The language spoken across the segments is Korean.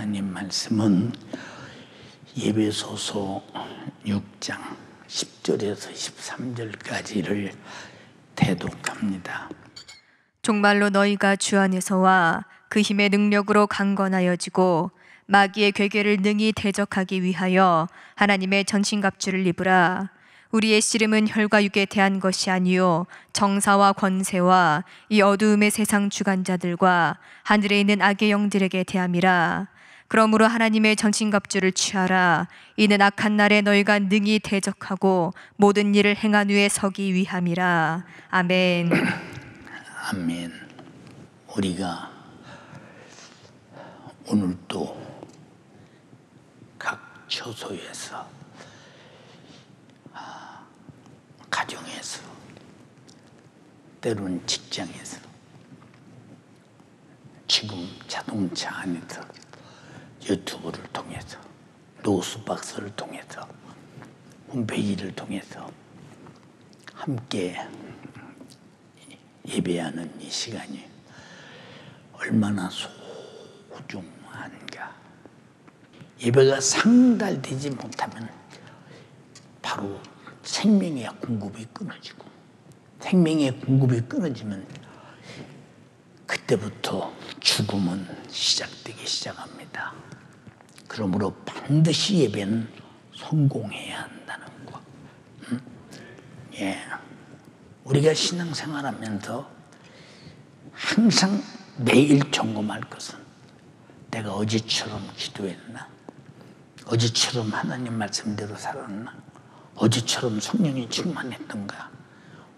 하나님 말씀은 예배소서 6장 10절에서 13절까지를 대독합니다. 정말로 너희가 주 안에서와 그 힘의 능력으로 강건하여지고 마귀의 괴계를 능히 대적하기 위하여 하나님의 전신갑주를 입으라. 우리의 씨름은 혈과 육에 대한 것이 아니요 정사와 권세와 이 어두움의 세상 주관자들과 하늘에 있는 악의 영들에게 대함이라. 그러므로 하나님의 전신갑주를 취하라. 이는 악한 날에 너희가 능히 대적하고 모든 일을 행한 후에 서기 위함이라. 아멘. 아멘. 우리가 오늘도 각 처소에서, 가정에서, 때로는 직장에서, 지금 자동차 안에서, 유튜브를 통해서, 노스박스를 통해서, 홈페이지를 통해서 함께 예배하는 이 시간이 얼마나 소중한가. 예배가 상달되지 못하면 바로 생명의 공급이 끊어지고, 생명의 공급이 끊어지면 그때부터 죽음은 시작되기 시작합니다. 그러므로 반드시 예배는 성공해야 한다는 것. 우리가 신앙생활하면서 항상 매일 점검할 것은, 내가 어제처럼 기도했나? 어제처럼 하나님 말씀대로 살았나? 어제처럼 성령이 충만했던가?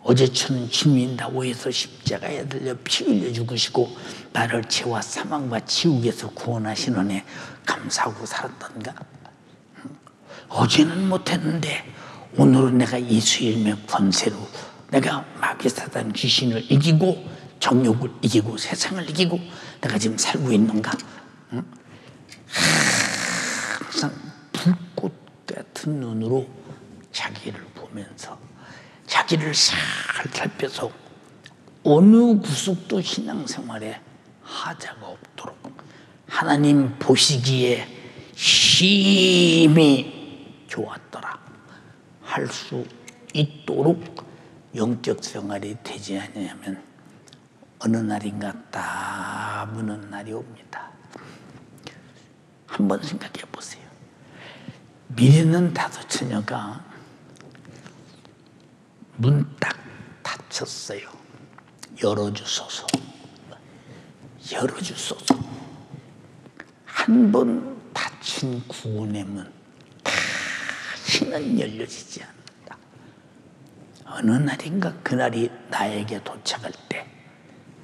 어제처럼 주님이 나 위해서 십자가에 달려 피 흘려 죽으시고 나를 죄와 사망과 지옥에서 구원하신 은혜 감사하고 살았던가? 어제는 못했는데 오늘은 내가 예수의 이름의 권세로 내가 마귀 사단 귀신을 이기고 정욕을 이기고 세상을 이기고 내가 지금 살고 있는가? 항상 불꽃 같은 눈으로 자기를 보면서 자기를 잘 살펴서 어느 구석도 신앙생활에 하자가 없도록 하나님 보시기에 힘이 좋았더라 할 수 있도록 영적 생활이 되지 않으면 어느 날인가 딱 무는 날이 옵니다. 한번 생각해 보세요. 미래는 다섯 처녀가 문 딱 닫혔어요. 열어주소서. 열어주소서. 한 번 닫힌 구원의 문 다시는 열려지지 않는다. 어느 날인가 그날이 나에게 도착할 때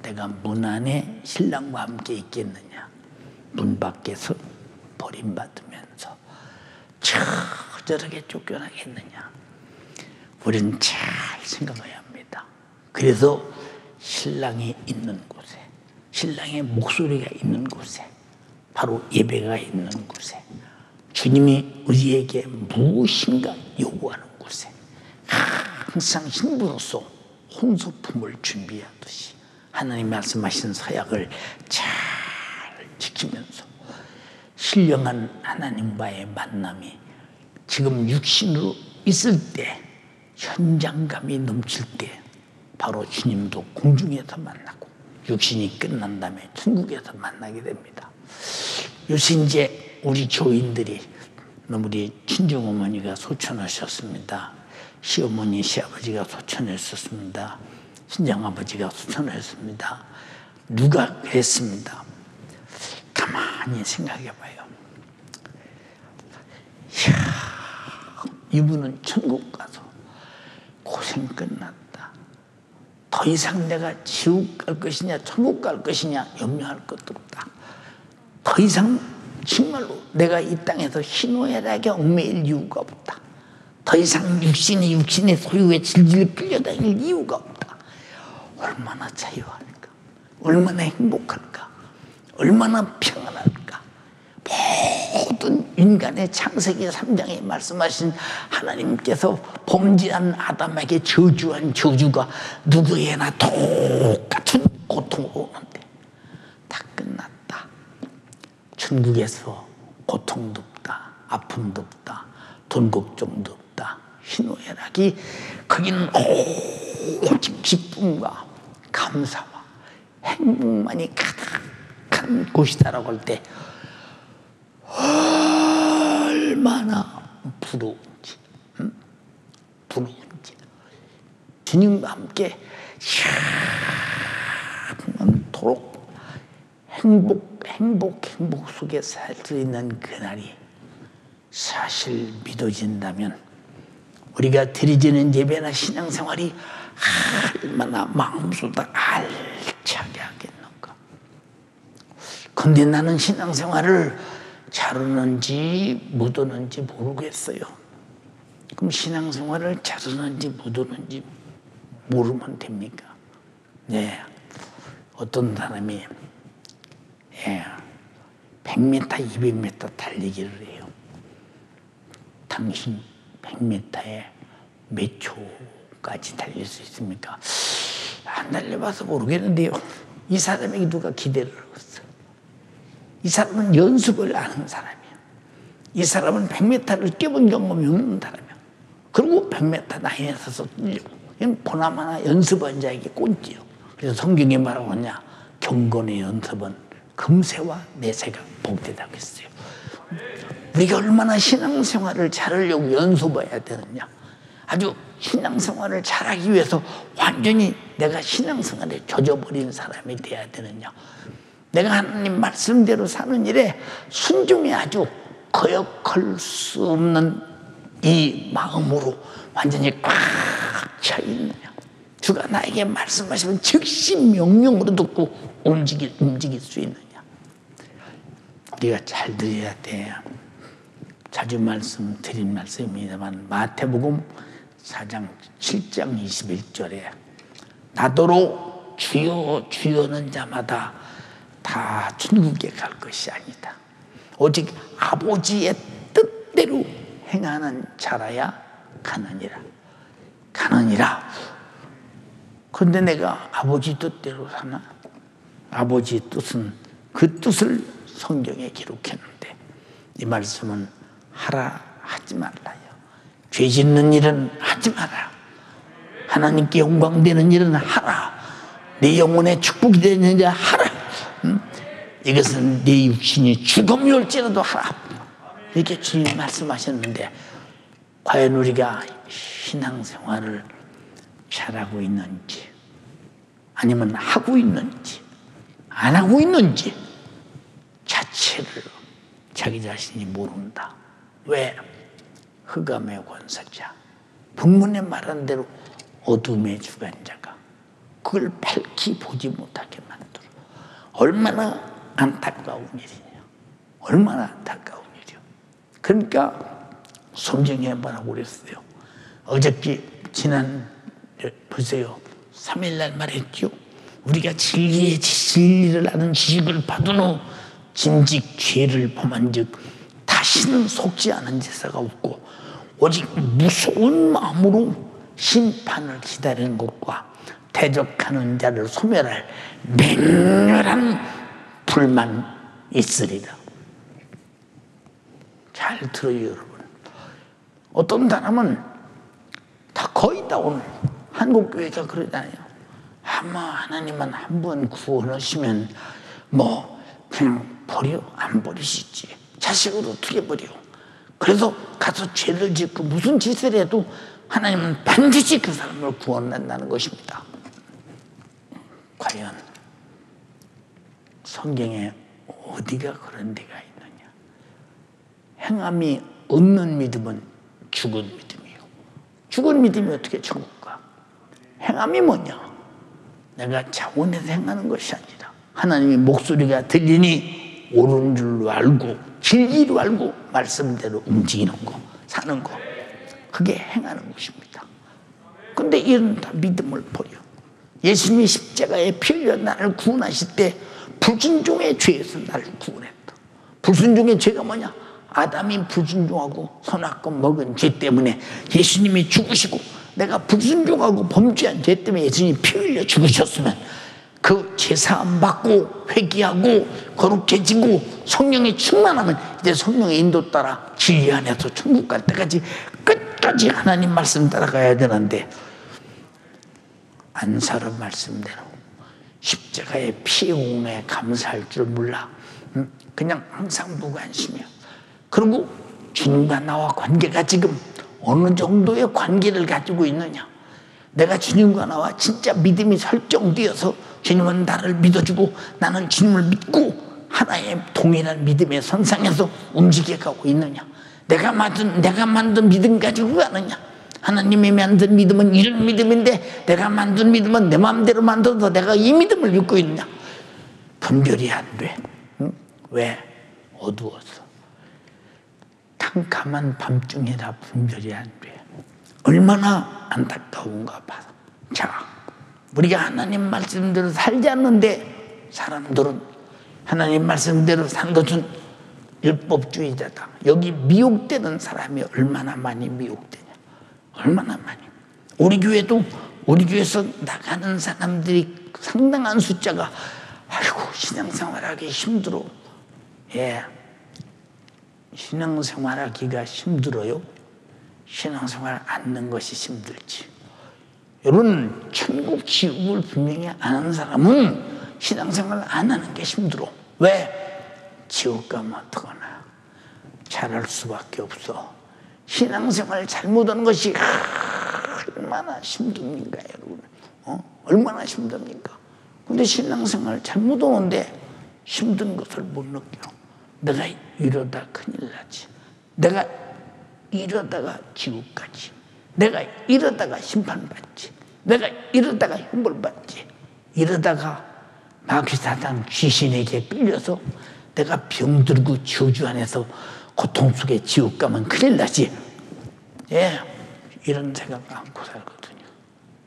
내가 문 안에 신랑과 함께 있겠느냐, 문 밖에서 버림받으면서 저렇게 쫓겨나겠느냐. 우리는 잘 생각해야 합니다. 그래서 신랑이 있는 곳에, 신랑의 목소리가 있는 곳에, 바로 예배가 있는 곳에, 주님이 우리에게 무엇인가 요구하는 곳에 항상 신부로서 혼소품을 준비하듯이 하나님 말씀하신 서약을 잘 지키면서 신령한 하나님과의 만남이 지금 육신으로 있을 때 현장감이 넘칠 때 바로 주님도 공중에서 만나고 육신이 끝난 다음에 천국에서 만나게 됩니다. 요새 이제 우리 교인들이 우리 친정어머니가 소천하셨습니다. 시어머니, 시아버지가 소천하셨습니다. 친정아버지가 소천하셨습니다. 누가 그랬습니다. 가만히 생각해봐요. 이야, 이분은 천국 가서 고생 끝났다. 더 이상 내가 지옥 갈 것이냐 천국 갈 것이냐 염려할 것도 없다. 더 이상 정말로 내가 이 땅에서 희노애락에 얽매일 이유가 없다. 더 이상 육신의 소유에 질질 끌려다닐 이유가 없다. 얼마나 자유할까? 얼마나 행복할까? 얼마나 평안할까? 모든 인간의 창세기 3장에 말씀하신 하나님께서 범죄한 아담에게 저주한 저주가 누구에게나 똑같은 고통으로 오는데 다 끝났다. 천국에서 고통도 없다, 아픔도 없다, 돈 걱정도 없다, 희노애락이, 거기는 오직 기쁨과 감사와 행복만이 가득한 곳이다라고 할 때 얼마나 부러운지, 부러운지. 주님과 함께 영원토록 행복 속에 살 수 있는 그날이 사실 믿어진다면 우리가 드리지는 예배나 신앙생활이 얼마나 마음속에 알차게 하겠는가. 근데 나는 신앙생활을 잘하는지 못하는지 모르겠어요. 그럼 신앙생활을 잘하는지 못하는지 모르면 됩니까? 네. 어떤 사람이 100m, 200m 달리기를 해요. 당신 100m에 몇 초까지 달릴 수 있습니까? 안 달려봐서 모르겠는데요. 이 사람에게 누가 기대를 하고 있어요. 이 사람은 연습을 아는 사람이에요. 이 사람은 100m를 뛰어본 경험이 없는 사람이에요. 그리고 100m 라인에 서서 뛰려고. 보나마나 연습한 자에게 꼰지요. 그래서 성경에 뭐라고 하냐? 경건의 연습은 금세와 내세가 복되다고 했어요. 우리가 얼마나 신앙생활을 잘하려고 연습해야 되느냐. 아주 신앙생활을 잘하기 위해서 완전히 내가 신앙생활에 젖어버린 사람이 돼야 되느냐. 내가 하나님 말씀대로 사는 일에 순종이 아주 거역할 수 없는 이 마음으로 완전히 꽉 차 있느냐. 주가 나에게 말씀하시면 즉시 명령으로 듣고 움직일 수 있느냐. 우리가 잘 들어야 돼. 자주 드린 말씀입니다만 마태복음 4장 7장 21절에 나더러 주여 주여는 자마다 다 천국에 갈 것이 아니다. 오직 아버지의 뜻대로 행하는 자라야 가느니라. 그런데 내가 아버지 뜻대로 사나? 아버지 뜻은 그 뜻을 성경에 기록했는데 이 말씀은 하라 하지 말라요. 죄 짓는 일은 하지 마라. 하나님께 영광되는 일은 하라. 내 영혼에 축복이 되는 일은 하라. 이것은 내 육신이 죽음이 올지라도 하라. 이렇게 주님 말씀하셨는데 과연 우리가 신앙생활을 잘하고 있는지 아니면 하고 있는지 안 하고 있는지 자체를 자기 자신이 모른다. 왜? 흑암의 권세자, 본문에 말한 대로 어둠의 주관자가 그걸 밝히 보지 못하게 만들어. 얼마나 안타까운 일이냐. 얼마나 안타까운 일이요. 그러니까 성경에 뭐라고 그랬어요. 어저께 보세요. 3일날 말했죠. 우리가 진리를 아는 지식을 받은 후 진직 죄를 범한 즉 다시는 속지 않은 제사가 없고 오직 무서운 마음으로 심판을 기다리는 것과 대적하는 자를 소멸할 맹렬한 불만 있으리라. 잘 들어요, 여러분. 어떤 사람은 거의 다 오늘 한국교회가 그러잖아요. 아마 하나님은 한번 구원하시면 그냥 버려? 안 버리시지. 자식을 어떻게 버려? 그래서 가서 죄를 짓고 무슨 짓을 해도 하나님은 반드시 그 사람을 구원한다는 것입니다. 과연 성경에 어디가 그런 데가 있느냐? 행함이 없는 믿음은 죽은 믿음이요. 죽은 믿음이 어떻게 천국 가? 행함이 뭐냐? 내가 자원해서 행하는 것이 아니라 하나님의 목소리가 들리니 옳은 줄로 알고 진리로 알고 말씀대로 움직이는 거, 사는 거, 그게 행하는 것입니다. 그런데 이런 다 믿음을 버려. 예수님이 십자가에 피 흘려 나를 구원하실 때 불순종의 죄에서 나를 구원했다. 불순종의 죄가 뭐냐? 아담이 불순종하고 선악과 먹은 죄 때문에 예수님이 죽으시고 내가 불순종하고 범죄한 죄 때문에 예수님이 피 흘려 죽으셨으면 그 죄사함 받고 회개하고 거룩해지고 성령이 충만하면 이제 성령의 인도 따라 진리 안에서 천국 갈 때까지 끝까지 하나님 말씀 따라가야 되는데 안 살아 말씀대로 십자가의 피의 공로에 감사할 줄 몰라. 그냥 항상 무관심이야. 그리고 주님과 나와 관계가 지금 어느 정도의 관계를 가지고 있느냐. 내가 주님과 나와 진짜 믿음이 설정되어서 주님은 나를 믿어주고 나는 주님을 믿고 하나의 동일한 믿음의 선상에서 움직여가고 있느냐. 내가 만든 믿음 가지고 가느냐. 하나님이 만든 믿음은 이런 믿음인데 내가 만든 믿음은 내 마음대로 만들어서 내가 이 믿음을 믿고 있느냐. 분별이 안 돼. 응? 왜? 어두워서. 캄캄한 밤중이라 분별이 안 돼. 얼마나 안타까운가 봐. 자, 우리가 하나님 말씀대로 살지 않는데 사람들은 하나님 말씀대로 산 것은 율법주의자다. 여기 미혹되는 사람이 얼마나 많이 미혹되냐. 얼마나 많이. 우리 교회에서 나가는 사람들이 상당한 숫자가 아이고 신앙생활하기 힘들어. 예, 신앙생활하기가 힘들어요. 신앙생활 않는 것이 힘들지. 여러분 천국 지옥을 분명히 아는 사람은 신앙생활 안 하는 게 힘들어. 왜? 지옥 가면 어떡하나. 잘할 수밖에 없어. 신앙생활 잘못하는 것이 얼마나 힘듭니까 여러분. 얼마나 힘듭니까. 근데 신앙생활 잘못하는데 힘든 것을 못 느껴. 내가 이러다 큰일 나지. 내가 이러다가 지옥 가지. 내가 이러다가 심판받지. 내가 이러다가 형벌받지. 이러다가 마귀 사단 귀신에게 끌려서 내가 병들고 저주 안에서 고통 속에 지옥 가면 큰일 나지. 예, 이런 생각 않고 살거든요.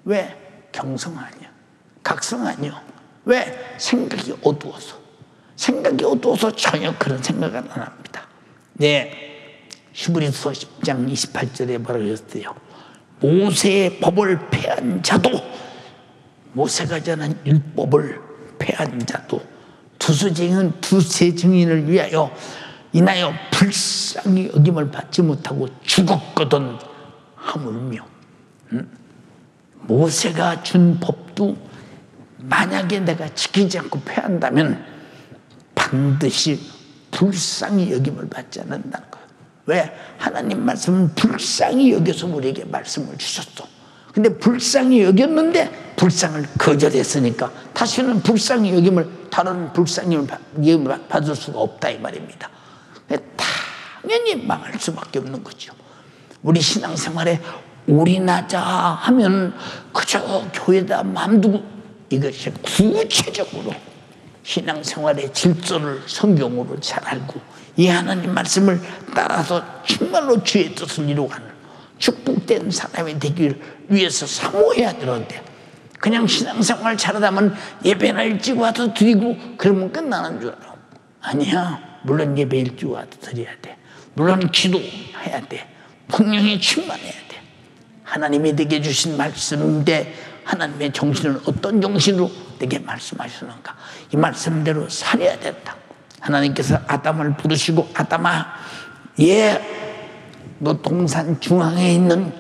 왜? 경성 아니야. 각성 아니야. 왜? 생각이 어두워서. 생각이 어두워서 전혀 그런 생각을 안 합니다. 네, 히브리서 10장 28절에 뭐라고 했어요? 모세의 법을 폐한 자도, 모세가 전한 율법을 폐한 자도 두세 증인을 위하여 인하여 불쌍히 여김을 받지 못하고 죽었거든 하물며. 모세가 준 법도 만약에 내가 지키지 않고 폐한다면 반드시 불쌍히 여김을 받지 않는다는 거예요. 왜? 하나님 말씀은 불쌍히 여겨서 우리에게 말씀을 주셨어. 근데 불쌍히 여겼는데 불쌍을 거절했으니까 다시는 불쌍히 여김을, 다른 불쌍히 여김을 받을 수가 없다 이 말입니다. 당연히 망할 수밖에 없는 거죠. 우리 신앙생활에 올인하자 하면 그저 교회다 마음 두고, 이것이 구체적으로 신앙생활의 질서를 성경으로 잘 알고 이 하나님 말씀을 따라서 정말로 주의 뜻을 이루어가는 축복된 사람이 되기를 위해서 사모해야 되는데, 그냥 신앙생활 잘하다면 예배나 일찍 와서 드리고 그러면 끝나는 줄 알아. 아니야. 물론 예배 일찍 와서 드려야 돼. 물론 기도해야 돼. 성령이 충만해야 돼. 하나님이 내게 주신 말씀인데 하나님의 정신은 어떤 정신으로 내게 말씀하시는가, 이 말씀대로 살아야 된다. 하나님께서 아담을 부르시고 아담아, 너 동산 중앙에 있는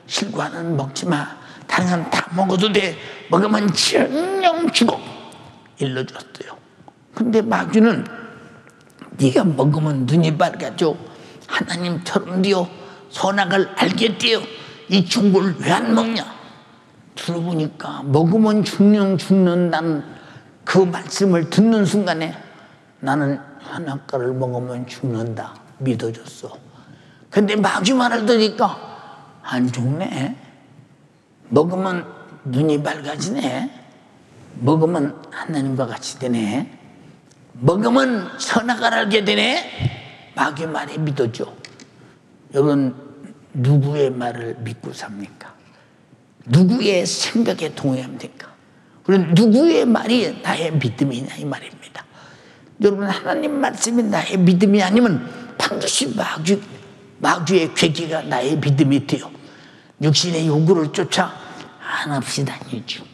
실과는 먹지 마. 다른 건 다 먹어도 돼. 먹으면 정령 죽어. 일러줬어요. 근데 마귀는 네가 먹으면 눈이 밝아져. 하나님처럼 되어 선악을 알겠대요. 이 종을 왜 안 먹냐? 들어보니까 먹으면 정령 죽는다는 그 말씀을 듣는 순간에 나는 선악과를 먹으면 죽는다 믿어줬어. 근데 마귀 말을 들으니까 안 죽네. 먹으면 눈이 밝아지네. 먹으면 하나님과 같이 되네. 먹으면 선악을 알게 되네. 마귀 말에 믿어줘. 여러분 누구의 말을 믿고 삽니까? 누구의 생각에 동의합니까? 그럼 누구의 말이 나의 믿음이냐 이 말입니다. 여러분 하나님 말씀이 나의 믿음이 아니면 반드시 마귀의 괴기가 나의 믿음이 돼요. 육신의 요구를 쫓아 한없이 다니죠.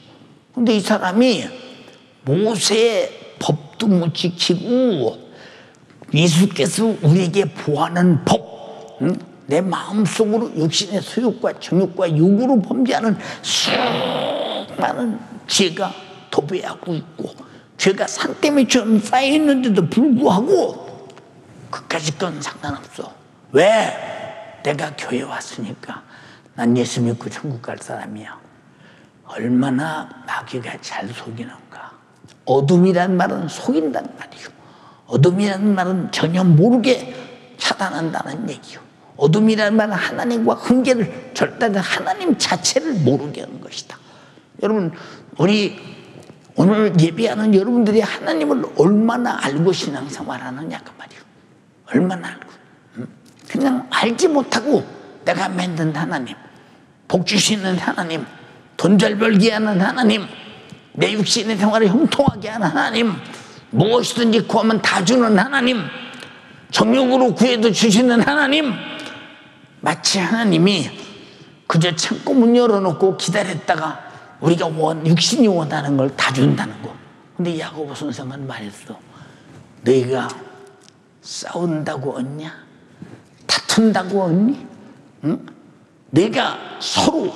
근데 이 사람이 모세의 법 법도 못 지키고 예수께서 우리에게 보하는 법, 내 마음속으로 육신의 소욕과 정욕과 욕으로 범죄하는 수많은 죄가 도배하고 있고 죄가 산더미처럼 쌓여있는데도 불구하고 그까짓 건 상관없어. 왜? 내가 교회 왔으니까 난 예수 믿고 천국 갈 사람이야. 얼마나 마귀가 잘 속이는가. 어둠이란 말은 속인단 말이요. 어둠이란 말은 전혀 모르게 차단한다는 얘기요. 어둠이란 말은 하나님과 관계를 절대 하나님 자체를 모르게 하는 것이다. 여러분, 우리 오늘 예배하는 여러분들이 하나님을 얼마나 알고 신앙생활하느냐 그 말이요. 얼마나 알고. 그냥 알지 못하고 내가 만든 하나님, 복 주시는 하나님, 돈 잘 벌게 하는 하나님, 내 육신의 생활을 형통하게 하는 하나님, 무엇이든지 구하면 다 주는 하나님, 정욕으로 구해도 주시는 하나님, 마치 하나님이 그저 창고 문 열어놓고 기다렸다가 우리가 육신이 원하는 걸 다 준다는 거. 근데 야고보 선생은 말했어. 너희가 싸운다고 얻냐? 다툰다고 얻니? 응? 너희가 서로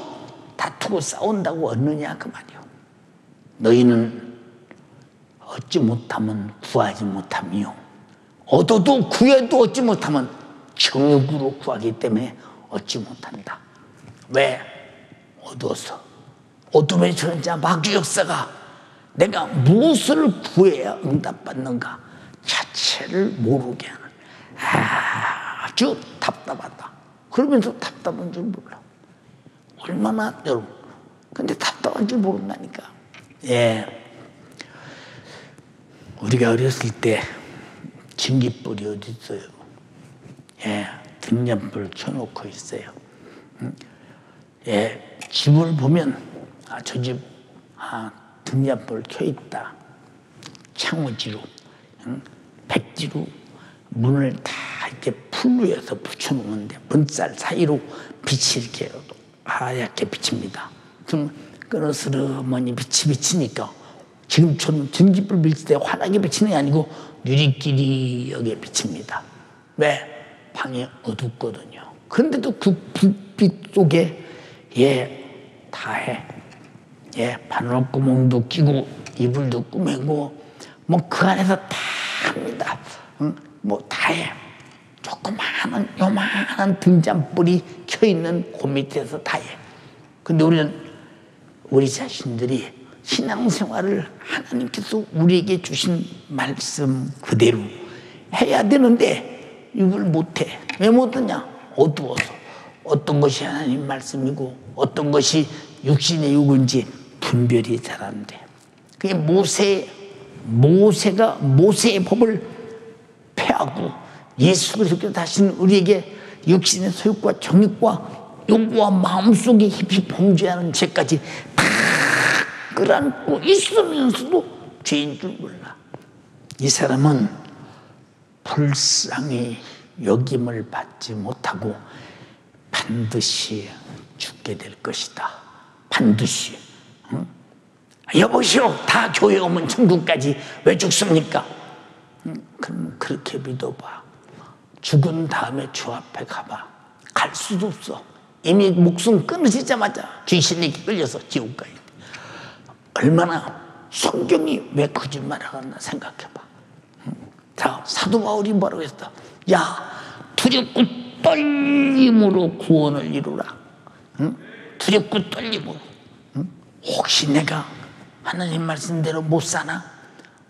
다투고 싸운다고 얻느냐 그 말이요. 너희는 얻지 못하면 구하지 못하며 얻어도 구해도 얻지 못하면 정욕으로 구하기 때문에 얻지 못한다. 왜? 얻어서 어둠의 전자 마귀 역사가 내가 무엇을 구해야 응답받는가 자체를 모르게 하는 아주 답답하다. 그러면서 답답한 줄 몰라. 얼마나 여러분. 근데 답답한 줄 모른다니까. 예. 우리가 어렸을 때 전깃불이 어디 있어요? 예, 등잔불 켜놓고 있어요. 예, 집을 보면 저 집 등잔불 켜 있다. 창호지로, 백지로 문을 다 이렇게 풀루에서 붙여놓는데 문살 사이로 빛이 이렇게 하얗게 비칩니다. 그럼 그러스름하니 빛이 비치니까 지금처럼 전깃불 비칠 때 환하게 비치는 게 아니고 유리끼리 여기에 비칩니다. 왜? 방이 어둡거든요. 그런데도 그 불빛 속에 다 해. 바늘구멍도 끼고 이불도 꾸미고 뭐 그 안에서 다 합니다. 뭐 다 해. 조그마한 요만한 등잔불이 켜있는 그 밑에서 다 해. 근데 우리는 우리 자신들이 신앙생활을 하나님께서 우리에게 주신 말씀 그대로 해야 되는데 이걸 못해. 왜 못하냐? 어두워서. 어떤 것이 하나님 말씀이고 어떤 것이 육신의 욕인지 분별이 잘 안 돼. 그게 모세가 모세의 법을 폐하고 예수 그리스도께서 다시 우리에게 육신의 소욕과 정욕과 욕구와 마음속에 깊이 범죄하는 죄까지 다 끌어안고 있으면서도 죄인 줄 몰라. 이 사람은 불쌍히 여김을 받지 못하고 반드시 죽게 될 것이다. 반드시. 여보시오, 다 교회 오면 천국까지 왜 죽습니까? 그럼 그렇게 믿어봐. 죽은 다음에 주 앞에 가봐. 갈 수도 없어. 이미 목숨 끊어지자마자 귀신에게 끌려서 지옥 가야 돼. 얼마나 성경이 왜 거짓말하겠나 생각해봐. 자, 사도 바울이 뭐라고 했어? 야, 두렵고 떨림으로 구원을 이루라. 두렵고 떨림으로. 혹시 내가 하나님 말씀대로 못 사나?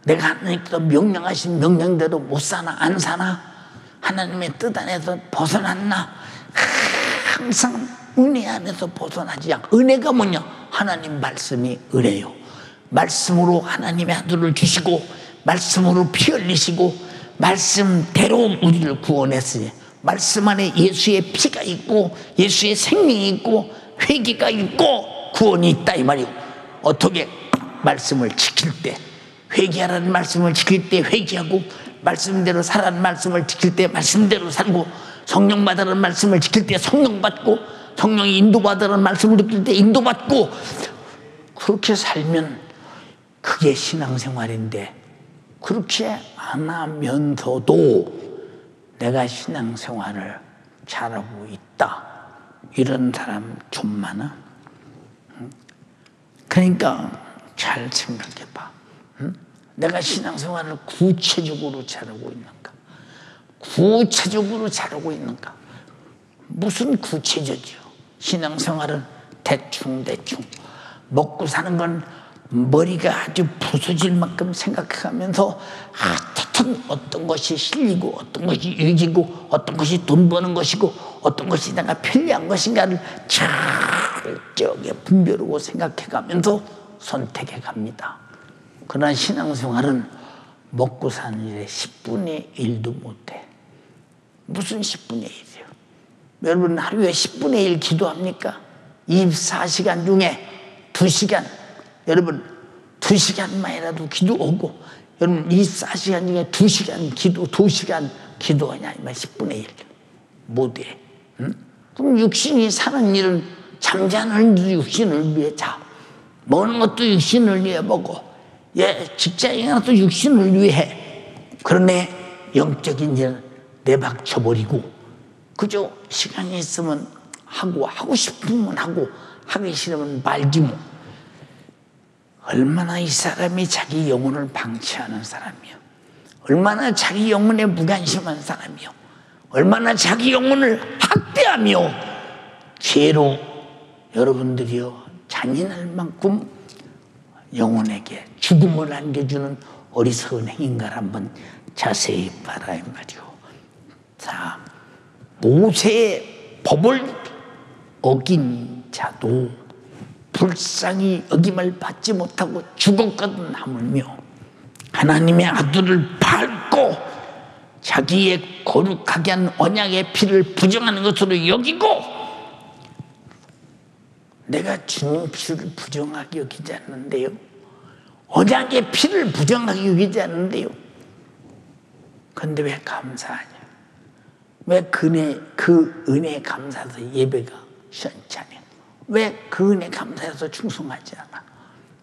내가 하나님께서 명령하신 명령대로 못 사나? 안 사나? 하나님의 뜻 안에서 벗어났나? 항상 은혜 안에서 벗어나지 않고. 은혜가 뭐냐? 하나님 말씀이 은혜요. 말씀으로 하나님의 아들을 주시고 말씀으로 피 흘리시고 말씀대로 우리를 구원했으니 말씀 안에 예수의 피가 있고 예수의 생명이 있고 회개가 있고 구원이 있다 이 말이요. 어떻게? 말씀을 지킬 때 회개하라는 말씀을 지킬 때 회개하고 말씀대로 살라는 말씀을 지킬 때 말씀대로 살고 성령 받으라는 말씀을 지킬 때 성령 받고 성령이 인도받으라는 말씀을 지킬 때 인도받고 그렇게 살면 그게 신앙생활인데 그렇게 안 하면서도 내가 신앙생활을 잘하고 있다, 이런 사람 좀 많아. 그러니까 잘 생각해봐. 내가 신앙생활을 구체적으로 잘하고 있는가? 구체적으로 잘하고 있는가? 무슨 구체적이요? 신앙생활은 대충대충 먹고 사는 건 머리가 아주 부서질 만큼 생각하면서 하여튼 어떤 것이 실리고 어떤 것이 유익이고 어떤 것이 돈 버는 것이고 어떤 것이 내가 편리한 것인가를 철저하게 분별하고 생각해가면서 선택해 갑니다. 그러나 신앙생활은 먹고 사는 일에 10분의 1도 못해. 무슨 10분의 1이요? 여러분 하루에 10분의 1 기도합니까? 24시간 중에 2시간, 여러분 2시간만이라도 기도하고, 여러분 24시간 중에 2시간 기도, 2시간 기도하냐, 이말 10분의 1 못해. 그럼 육신이 사는 일은 잠자는 일도 육신을 위해 자, 먹는 것도 육신을 위해 먹고, 직장인도 육신을 위해. 그러네 영적인 일은 내박쳐버리고 그저 시간이 있으면 하고 싶으면 하고 하기 싫으면 말지 뭐. 얼마나 이 사람이 자기 영혼을 방치하는 사람이요, 얼마나 자기 영혼에 무관심한 사람이요, 얼마나 자기 영혼을 학대하며 죄로 여러분들이요 잔인할 만큼 영혼에게 죽음을 안겨주는 어리석은 행인가를 한번 자세히 봐라 이 말이요. 자, 모세의 법을 어긴 자도 불쌍히 여김을 받지 못하고 죽었거든. 하물며 하나님의 아들을 밟고 자기의 거룩하게 한 언약의 피를 부정하는 것으로 여기고, 내가 주님 피를 부정하게 여기지 않는데요, 언약의 피를 부정하게 여기지 않는데요, 그런데 왜 감사하냐? 왜 그 은혜에 감사해서 예배가 시원찮냐? 왜 그 은혜 감사해서 충성하지 않아?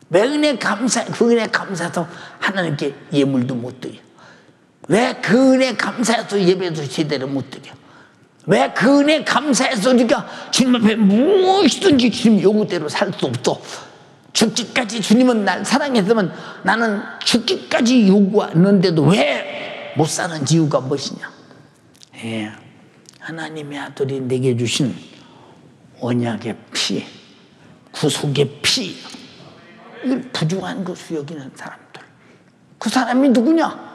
왜 그 은혜 감사해서 하나님께 예물도 못 드려? 왜 그 은혜 감사해서 예배도 제대로 못 드려? 왜 그 은혜 감사해서 우리가 주님 앞에 무엇이든지 주님 요구대로 살 수 없어? 죽기까지 주님은 날 사랑했으면 나는 죽기까지 요구하는데도 왜 못 사는 이유가 무엇이냐? 하나님의 아들이 내게 주신 언약의 피, 구속의 피, 이걸 부정한 것으로 여기는 사람들, 그 사람이 누구냐?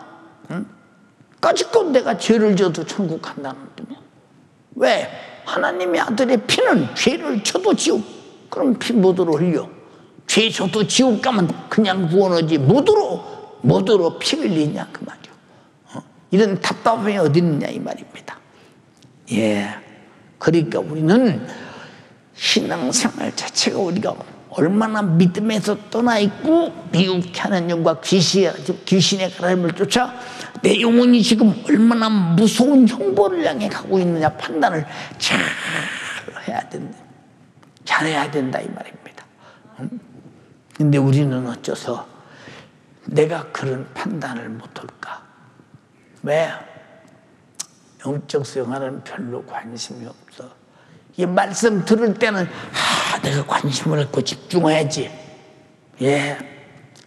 까짓것 내가 죄를 져도 천국 간다는데 왜? 하나님의 아들의 피는 죄를 져도 지옥, 그럼 피 뭐더러 흘려? 죄 져도 지옥 가면 그냥 구원하지 뭐더러 피 흘리냐 그 말이요. 이런 답답함이 어디 있느냐 이 말입니다. 그러니까 우리는 신앙생활 자체가 우리가 얼마나 믿음에서 떠나 있고 미혹해 하는 영과 귀신의 가람을 쫓아 내 영혼이 지금 얼마나 무서운 형벌을 향해 가고 있느냐 판단을 잘해야 된다 이 말입니다. 근데 우리는 어째서 내가 그런 판단을 못할까? 왜? 영적 생활은 별로 관심이 없어. 이 말씀 들을 때는 내가 관심을 갖고 집중해야지.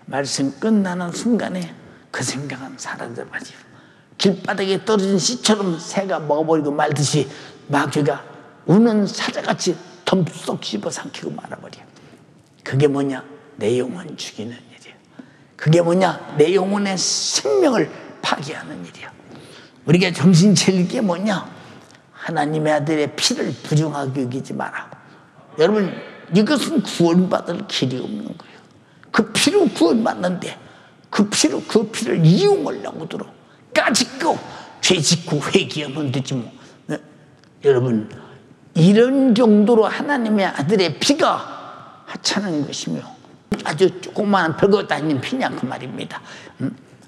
말씀 끝나는 순간에 그 생각은 사라져버리고 길바닥에 떨어진 씨처럼 새가 먹어버리고 말듯이 마귀가 우는 사자같이 덤썩 씹어삼키고 말아버려. 그게 뭐냐? 내 영혼 죽이는 일이야. 그게 뭐냐? 내 영혼의 생명을 파괴하는 일이야. 우리가 정신 차릴 게 뭐냐? 하나님의 아들의 피를 부정하게 여기지 마라. 여러분, 이것은 구원받을 길이 없는 거예요. 그 피로 구원받는데 그 피를 이용하려고 들어. 까짓거 죄 짓고 회개하면 되지 뭐. 여러분, 이런 정도로 하나님의 아들의 피가 하찮은 것이며 아주 조그마한 별것 아닌 피냐 그 말입니다.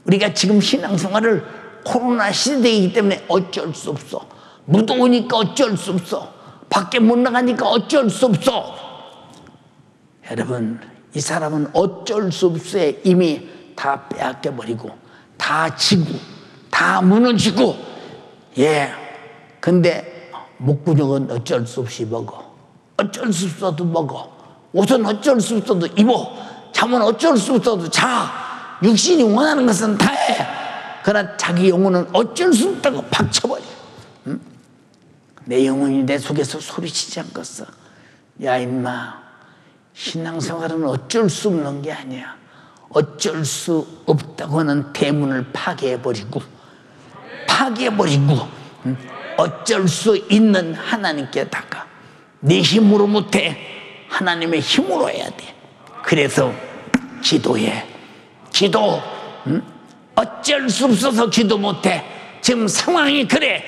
우리가 지금 신앙생활을 코로나 시대이기 때문에 어쩔 수 없어. 무더우니까 어쩔 수 없어. 밖에 못 나가니까 어쩔 수 없어. 여러분, 이 사람은 어쩔 수 없어에 이미 다 빼앗겨버리고 다 지고 다 무너지고, 근데 목구멍은 어쩔 수 없이 먹어. 어쩔 수 없어도 먹어. 옷은 어쩔 수 없어도 입어. 잠은 어쩔 수 없어도 자. 육신이 원하는 것은 다 해. 그러나 자기 영혼은 어쩔 수 없다고 박쳐버려. 응? 내 영혼이 내 속에서 소리치지 않겠어. 야 임마, 신앙생활은 어쩔 수 없는 게 아니야. 어쩔 수 없다고 하는 대문을 파괴해버리고 어쩔 수 있는 하나님께다가 네 힘으로 못해. 하나님의 힘으로 해야 돼. 그래서 기도해. 기도. 어쩔 수 없어서 기도 못해. 지금 상황이 그래.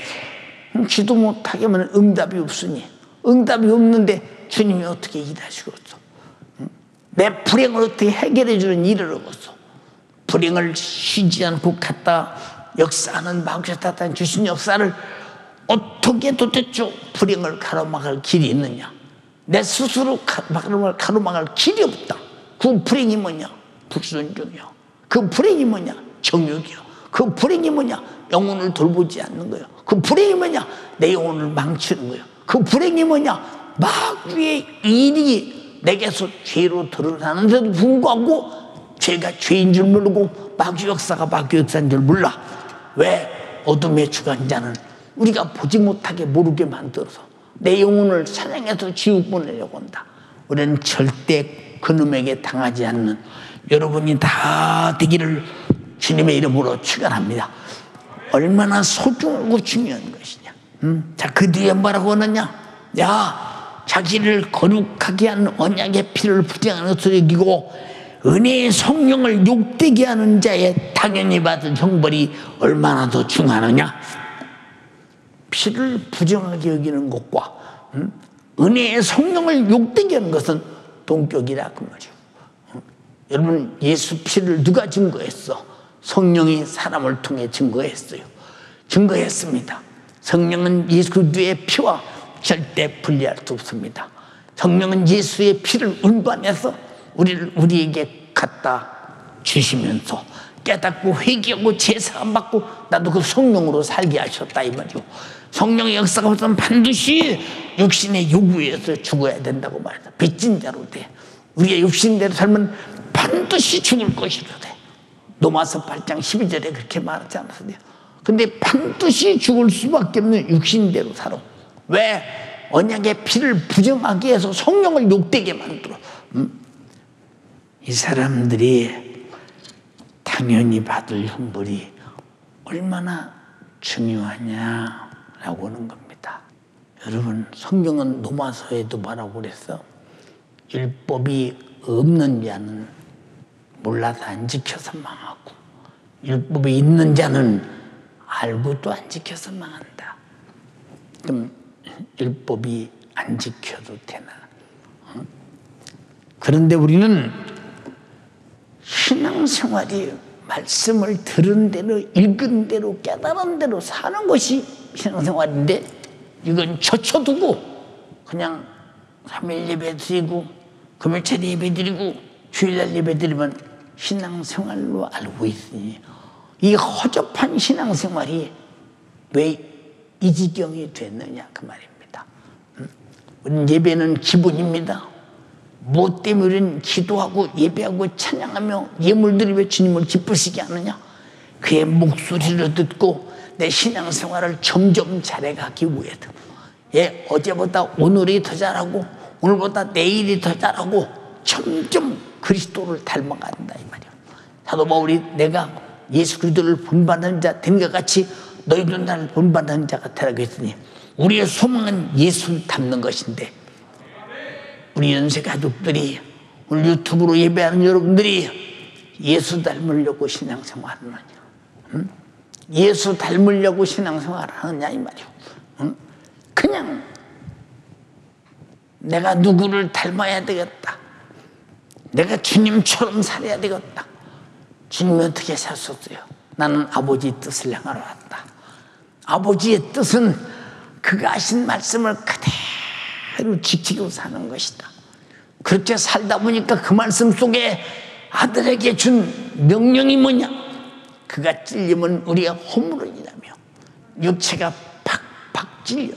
기도 못하게 하면 응답이 없으니, 응답이 없는데 주님이 어떻게 일하시겠어? 내 불행을 어떻게 해결해 주는 일을 하겠어? 불행을 쉬지 않고 갖다 역사하는 마귀사탄 주신 역사를 어떻게 도대체 불행을 가로막을 길이 있느냐? 내 스스로 가로막을 길이 없다. 그 불행이 뭐냐? 불순종이요. 그 불행이 뭐냐? 정욕이요. 그 불행이 뭐냐? 영혼을 돌보지 않는 거예요. 그 불행이 뭐냐? 내 영혼을 망치는 거예요. 그 불행이 뭐냐? 마귀의 일이 내게서 죄로 드러나는데도 불구하고 죄가 죄인 줄 모르고 마귀 역사가 마귀 역사인 줄 몰라. 왜? 어둠의 주관자는 우리가 보지 못하게 모르게 만들어서 내 영혼을 사냥해서 지옥 보내려고 한다. 우리는 절대 그놈에게 당하지 않는 여러분이 다 되기를 주님의 이름으로 축원합니다. 얼마나 소중하고 중요한 것이냐. 자, 그 뒤에 뭐라고 하느냐? 야, 자기를 거룩하게 하는 언약의 피를 부정하는 것을 여기고 은혜의 성령을 욕되게 하는 자의 당연히 받을 형벌이 얼마나 더 중하느냐. 피를 부정하게 여기는 것과 은혜의 성령을 욕되게 하는 것은 동격이라 그 말이죠. 여러분, 예수 피를 누가 증거했어? 성령이 사람을 통해 증거했어요. 증거했습니다. 성령은 예수 그리스도의 피와 절대 분리할 수 없습니다. 성령은 예수의 피를 운반해서 우리에게 갖다 주시면서 깨닫고 회개하고 제사함 받고 나도 그 성령으로 살게 하셨다 이 말이죠. 성령의 역사가 없으면 반드시 육신의 요구에서 죽어야 된다고 말이다. 빚진 자로 돼. 우리의 육신대로 살면 반드시 죽을 것이로 돼. 로마서 8장 12절에 그렇게 말하지 않았어요. 근데 반드시 죽을 수밖에 없는 육신대로 살아. 왜? 언약의 피를 부정하게 해서 성령을 욕되게 만들어. 이 사람들이 당연히 받을 형벌이 얼마나 중요하냐라고 하는 겁니다. 여러분, 성경은 로마서에도 말하고 그랬어. 율법이 없는 자는 몰라서 안 지켜서 망하고 율법이 있는 자는 알고도 안 지켜서 망한다. 그럼 율법이 안 지켜도 되나? 그런데 우리는 신앙생활이 말씀을 들은 대로 읽은 대로 깨달은 대로 사는 것이 신앙생활인데 이건 젖혀두고 그냥 3일 예배 드리고 금요일 예배 드리고 주일날 예배 드리면 신앙생활로 알고 있으니 이 허접한 신앙생활이 왜 이 지경이 됐느냐 그 말입니다. 우리는 예배는 기본입니다. 무엇 때문에 우리는 기도하고 예배하고 찬양하며 예물 드리며 주님을 기쁘시게 하느냐? 그의 목소리를 듣고 내 신앙생활을 점점 잘해가기 위해서 어제보다 오늘이 더 잘하고 오늘보다 내일이 더 잘하고 점점 그리스도를 닮아간다 이 말이야. 사도 바울이 내가 예수 그리스도를 본받는 자 된 것 같이 너희도 나를 본받는 자가 되라고 했으니 우리의 소망은 예수를 닮는 것인데 우리 연세 가족들이 오늘 유튜브로 예배하는 여러분들이 예수 닮으려고 신앙생활하느냐? 예수 닮으려고 신앙생활하느냐 이 말이야. 그냥 내가 누구를 닮아야 되겠다. 내가 주님처럼 살아야 되겠다. 주님이 어떻게 사셨어요? 나는 아버지의 뜻을 행하러 왔다. 아버지의 뜻은 그가 하신 말씀을 그대로 지키고 사는 것이다. 그렇게 살다 보니까 그 말씀 속에 아들에게 준 명령이 뭐냐? 그가 찔리면 우리가 허물어지라며 육체가 팍팍 찔려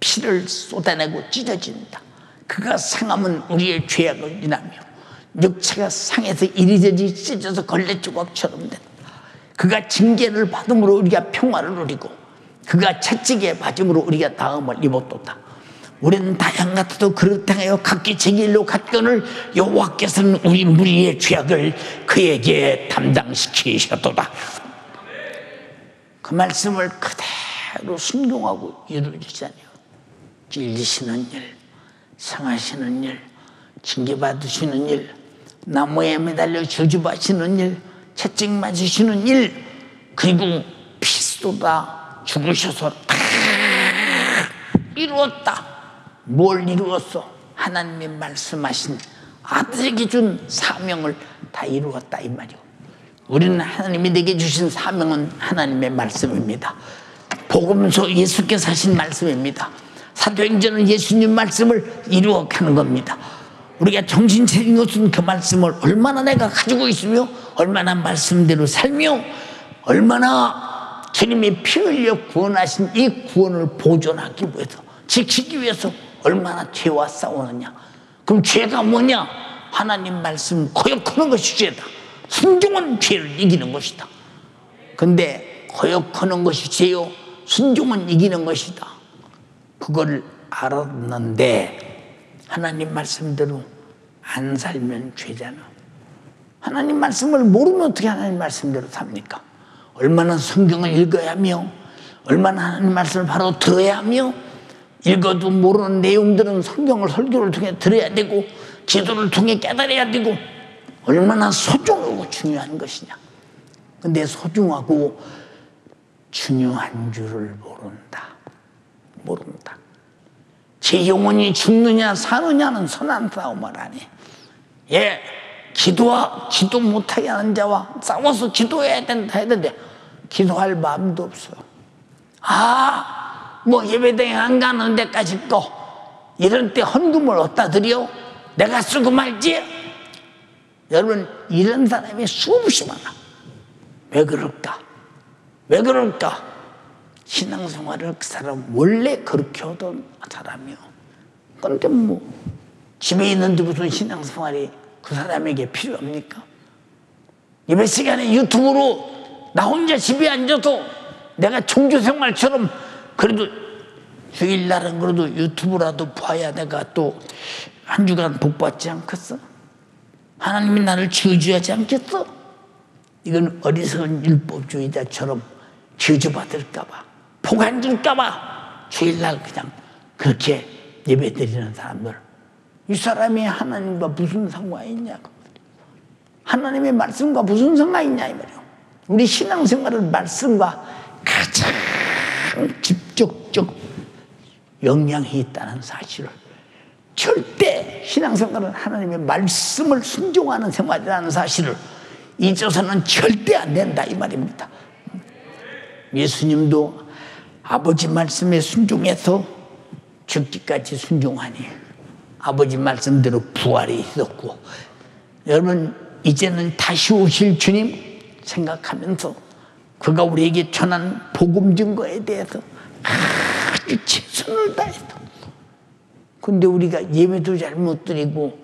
피를 쏟아내고 찢어진다. 그가 상하면 우리의 죄악을 인하며 육체가 상해서 이리저리 찢어져 걸레조각처럼 된다. 그가 징계를 받음으로 우리가 평화를 누리고 그가 채찍에 맞음으로 우리가 나음을 입었도다. 우리는 다양 같아도 그를 당하여 각기 제 길로 갔거늘 여호와께서는 우리 무리의 죄악을 그에게 담당시키셨도다. 그 말씀을 그대로 순종하고 이루어지잖아요. 찔리시는 일, 상하시는 일, 징계받으시는 일, 나무에 매달려 저주받으시는 일, 채찍 맞으시는 일, 그리고 피 쏟아 죽으셔서 다 이루었다. 뭘 이루었어? 하나님이 말씀하신 아들에게 준 사명을 다 이루었다 이 말이요. 우리는 하나님이 내게 주신 사명은 하나님의 말씀입니다. 복음서 예수께서 하신 말씀입니다. 사도행전은 예수님 말씀을 이루어가는 겁니다. 우리가 정신 차린 것은 그 말씀을 얼마나 내가 가지고 있으며 얼마나 말씀대로 살며 얼마나 주님이 피 흘려 구원하신 이 구원을 보존하기 위해서 지키기 위해서 얼마나 죄와 싸우느냐. 그럼 죄가 뭐냐? 하나님 말씀 거역하는 것이 죄다. 순종은 죄를 이기는 것이다. 근데 거역하는 것이 죄요, 순종은 이기는 것이다. 그걸 알았는데 하나님 말씀대로 안 살면 죄잖아. 하나님 말씀을 모르면 어떻게 하나님 말씀대로 삽니까? 얼마나 성경을 읽어야 하며 얼마나 하나님 말씀을 바로 들어야 하며 읽어도 모르는 내용들은 성경을 설교를 통해 들어야 되고 기도를 통해 깨달아야 되고 얼마나 소중하고 중요한 것이냐. 근데 소중하고 중요한 줄을 모른다. 제 영혼이 죽느냐 사느냐는 선한 싸움을 안 해. 예, 기도 못하게 하는 자와 싸워서 기도해야 된다 했는데 기도할 마음도 없어요. 뭐 예배당에 안 가는 데까지 있고 이런 때 헌금을 어디다 드려? 내가 쓰고 말지? 여러분, 이런 사람이 수없이 많아. 왜 그럴까? 신앙생활을 그 사람 원래 그렇게 하던 사람이요. 그런데 뭐 집에 있는데 무슨 신앙생활이 그 사람에게 필요합니까? 예배 시간에 유튜브로 나 혼자 집에 앉아서 내가 종교생활처럼 그래도 주일날은 그래도 유튜브라도 봐야 내가 또 한 주간 복 받지 않겠어? 하나님이 나를 저주하지 않겠어? 이건 어리석은 율법주의자처럼 저주받을까봐, 복 안 줄까봐 주일날 그냥 그렇게 예배드리는 사람들, 이 사람이 하나님과 무슨 상관이 있냐? 하나님의 말씀과 무슨 상관이 있냐 이 말이에요. 우리 신앙생활은 말씀과 가장 직접적 영향이 있다는 사실을, 절대 신앙생활은 하나님의 말씀을 순종하는 생활이라는 사실을 잊어서는 절대 안 된다 이 말입니다. 예수님도 아버지 말씀에 순종해서 죽기까지 순종하니 아버지 말씀대로 부활이 있었고, 여러분 이제는 다시 오실 주님 생각하면서 그가 우리에게 전한 복음 증거에 대해서 아주 최선을 다했다. 근데 우리가 예배도 잘못 드리고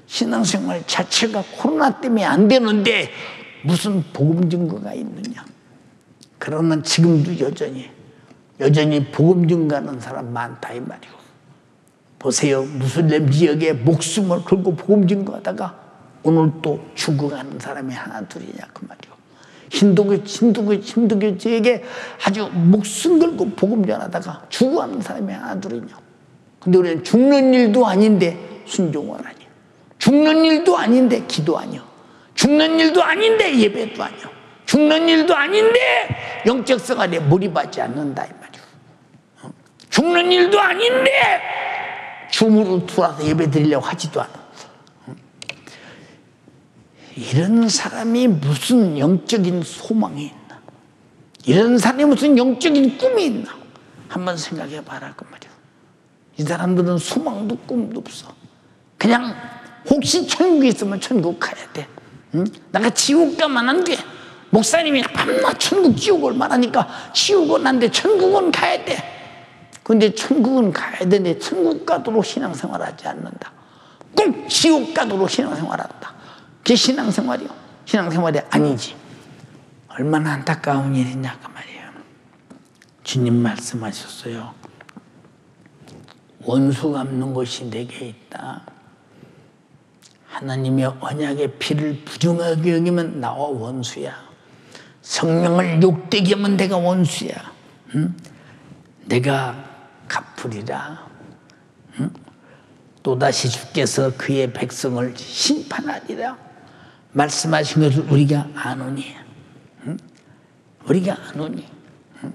신앙생활 자체가 코로나 때문에 안 되는데 무슨 복음 증거가 있느냐. 그러나 지금도 여전히 복음 증거하는 사람 많다 이 말이고, 보세요. 무슬림 지역에 목숨을 걸고 복음 증거하다가 오늘 또 죽어가는 사람이 하나 둘이냐 그 말이요. 힌두교 지역에 아주 목숨 걸고 복음 전하다가 죽어가는 사람이 하나 둘이냐. 근데 우리는 죽는 일도 아닌데 순종을 하냐. 죽는 일도 아닌데 기도 아니요. 죽는 일도 아닌데 예배도 아니요. 죽는 일도 아닌데 영적 생활에 몰입하지 않는다 이 말이요. 죽는 일도 아닌데 줌으로 들어와서 예배 드리려고 하지도 않아. 이런 사람이 무슨 영적인 소망이 있나? 이런 사람이 무슨 영적인 꿈이 있나? 한번 생각해 봐라 그 말이야. 이 사람들은 소망도 꿈도 없어. 그냥 혹시 천국에 있으면 천국 가야 돼. 응? 내가 지옥 가면 안 돼. 목사님이 밤낮 천국 지옥을 말하니까 지옥은 안 돼, 천국은 가야 돼. 근데 천국은 가야 되는데 천국 가도록 신앙생활하지 않는다. 꼭 지옥 가도록 신앙생활한다. 그게 신앙생활이요. 신앙생활이 아니지. 얼마나 안타까운 일이냐 그 말이에요. 주님 말씀하셨어요. 원수 갚는 것이 내게 있다. 하나님의 언약의 피를 부정하게 여기면 나와 원수야. 성령을 욕되게 하면 내가 원수야. 응? 내가 갚으리라. 응? 또다시 주께서 그의 백성을 심판하리라. 말씀하신 것을 우리가 아노니. 응? 우리가 아노니. 응?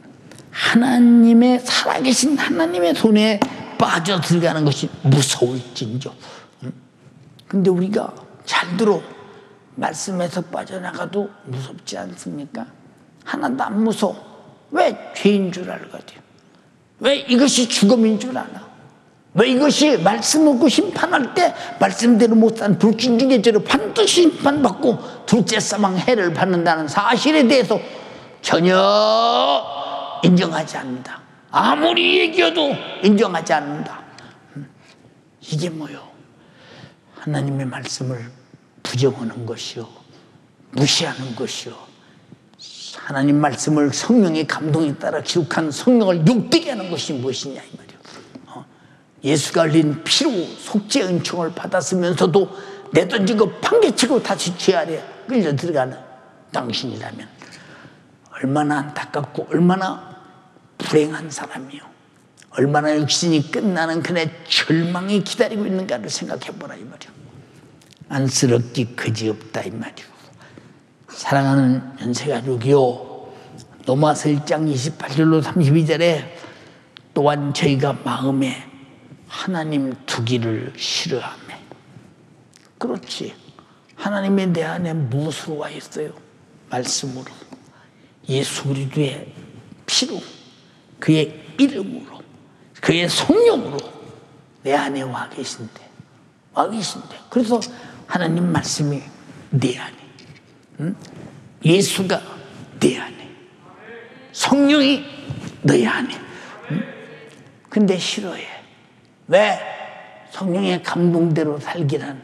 하나님의 살아계신 하나님의 손에 빠져 들어가는 것이 무서울진저. 근데 우리가 잘 들어. 말씀에서 빠져나가도 무섭지 않습니까? 하나도 안 무서워. 왜 죄인 줄 알거든? 왜 이것이 죽음인 줄 아나? 왜 이것이 말씀 없고 심판할 때 말씀대로 못 산 불순종의 죄로 반드시 심판받고 둘째 사망 해를 받는다는 사실에 대해서 전혀 인정하지 않는다. 아무리 얘기해도 인정하지 않는다. 이게 뭐요? 하나님의 말씀을 부정하는 것이요, 무시하는 것이요, 하나님 말씀을 성령의 감동에 따라 기록한 성령을 욕되게 하는 것이 무엇이냐 이 말이요. 예수가 흘린 피로 속죄 은총을 받았으면서도 내던지고 판개치고 다시 죄 아래 끌려 들어가는 당신이라면 얼마나 안타깝고 얼마나 불행한 사람이요, 얼마나 육신이 끝나는 그의 절망이 기다리고 있는가를 생각해보라 이 말이요. 안쓰럽기 그지없다 이 말이요. 사랑하는 연세가족이요, 로마서 1장 28절로 32절에 또한 저희가 마음에 하나님 두기를 싫어하며. 그렇지. 하나님이 내 안에 무엇으로 와 있어요? 말씀으로, 예수 그리스도의 피로, 그의 이름으로, 그의 성령으로 내 안에 와 계신데. 그래서 하나님 말씀이 내 안에, 응? 예수가 내 안에, 성령이 너희 안에. 응? 근데 싫어해. 왜? 성령의 감동대로 살기란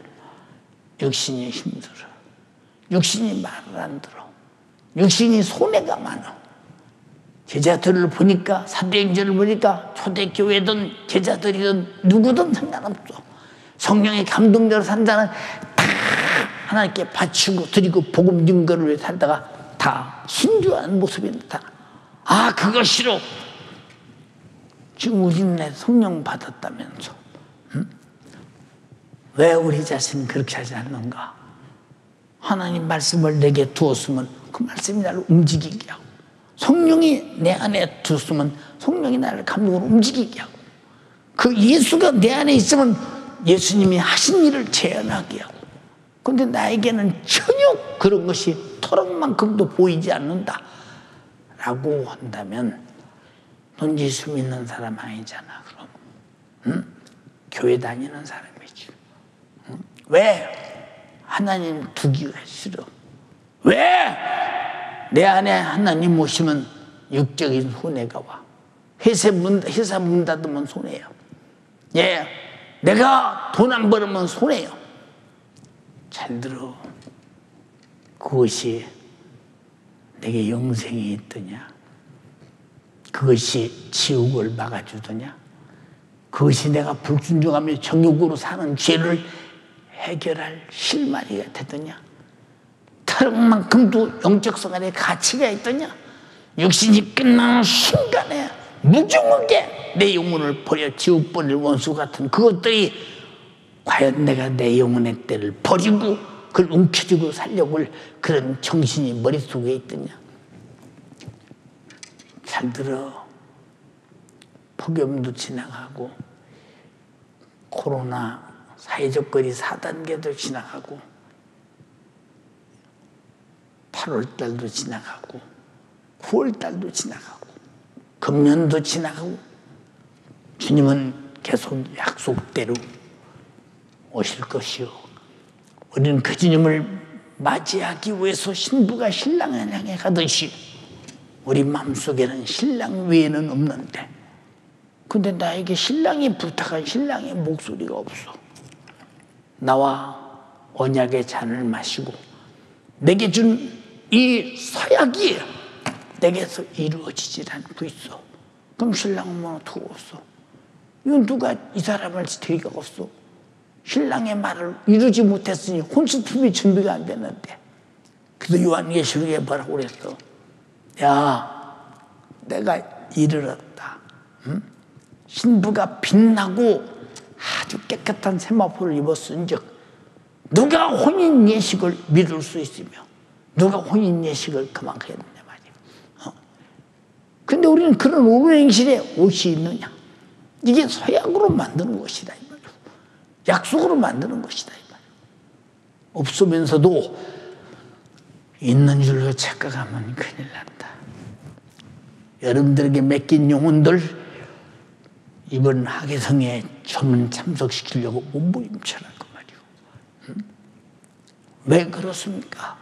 육신이 힘들어. 육신이 말을 안 들어. 육신이 손해가 많아. 제자들을 보니까, 사도행전을 보니까 초대교회든 제자들이든 누구든 상관없어. 성령의 감동대로 산다는 다 하나님께 바치고 드리고 복음 증거를 위해 살다가 다 순주한 모습이 나타나. 아, 그거 싫어. 지금 우리는 성령 받았다면서. 응? 왜 우리 자신은 그렇게 하지 않는가? 하나님 말씀을 내게 두었으면 그 말씀이 나를 움직이게 하고, 성령이 내 안에 두었으면 성령이 나를 감동으로 움직이게 하고, 그 예수가 내 안에 있으면 예수님이 하신 일을 재현하게 하고. 그런데 나에게는 전혀 그런 것이 토락만큼도 보이지 않는다 라고 한다면 넌 예수 믿는 사람 아니잖아. 그럼 응? 교회 다니는 사람이지. 응? 왜? 하나님 두기가 싫어. 왜? 내 안에 하나님 모시면 육적인 손해가 와. 회사 문 닫으면 손해야. 예, 내가 돈 안 벌으면 손해요. 잘 들어. 그것이 내게 영생이 있더냐? 그것이 지옥을 막아주더냐? 그것이 내가 불순종하며 정욕으로 사는 죄를 해결할 실마리가 되더냐? 털만큼도 영적성 안에 가치가 있더냐? 육신이 끝나는 순간에 무정하게 내 영혼을 버려 지옥 보낼 원수 같은 그것들이 과연 내가 내 영혼의 때를 버리고 그걸 움켜쥐고 살려고 할 그런 정신이 머릿속에 있더냐? 잘 들어. 폭염도 지나가고 코로나 사회적 거리 4단계도 지나가고 8월달도 지나가고 9월달도 지나가고 금년도 지나가고 주님은 계속 약속대로 오실 것이요. 우리는 그 주님을 맞이하기 위해서 신부가 신랑을 향해 가듯이 우리 마음속에는 신랑 외에는 없는데, 근데 나에게 신랑이 부탁한 신랑의 목소리가 없어. 나와 언약의 잔을 마시고 내게 준 이 서약이 내게서 이루어지질 않고 있어. 그럼 신랑은 뭐 어떻게 없어? 이건 누가 이 사람을 데리고 없어? 신랑의 말을 이루지 못했으니 혼수품이 준비가 안 됐는데. 그래서 요한계시록에 뭐라고 그랬어? 야, 내가 이르렀다. 응? 신부가 빛나고 아주 깨끗한 세마포를 입었은즉 누가 혼인 예식을 믿을 수 있으며 누가 혼인 예식을 그만큼 했느냐 말이야. 근데 우리는 그런 오행실에 옷이 있느냐? 이게 서약으로 만드는 것이다 이 말이야. 약속으로 만드는 것이다 이 말이야. 없으면서도 있는 줄로 착각하면 큰일 난다. 여러분들에게 맡긴 영혼들 이번 하계성에 저는 참석시키려고 몸부림쳐날 거 말이오. 왜 그렇습니까?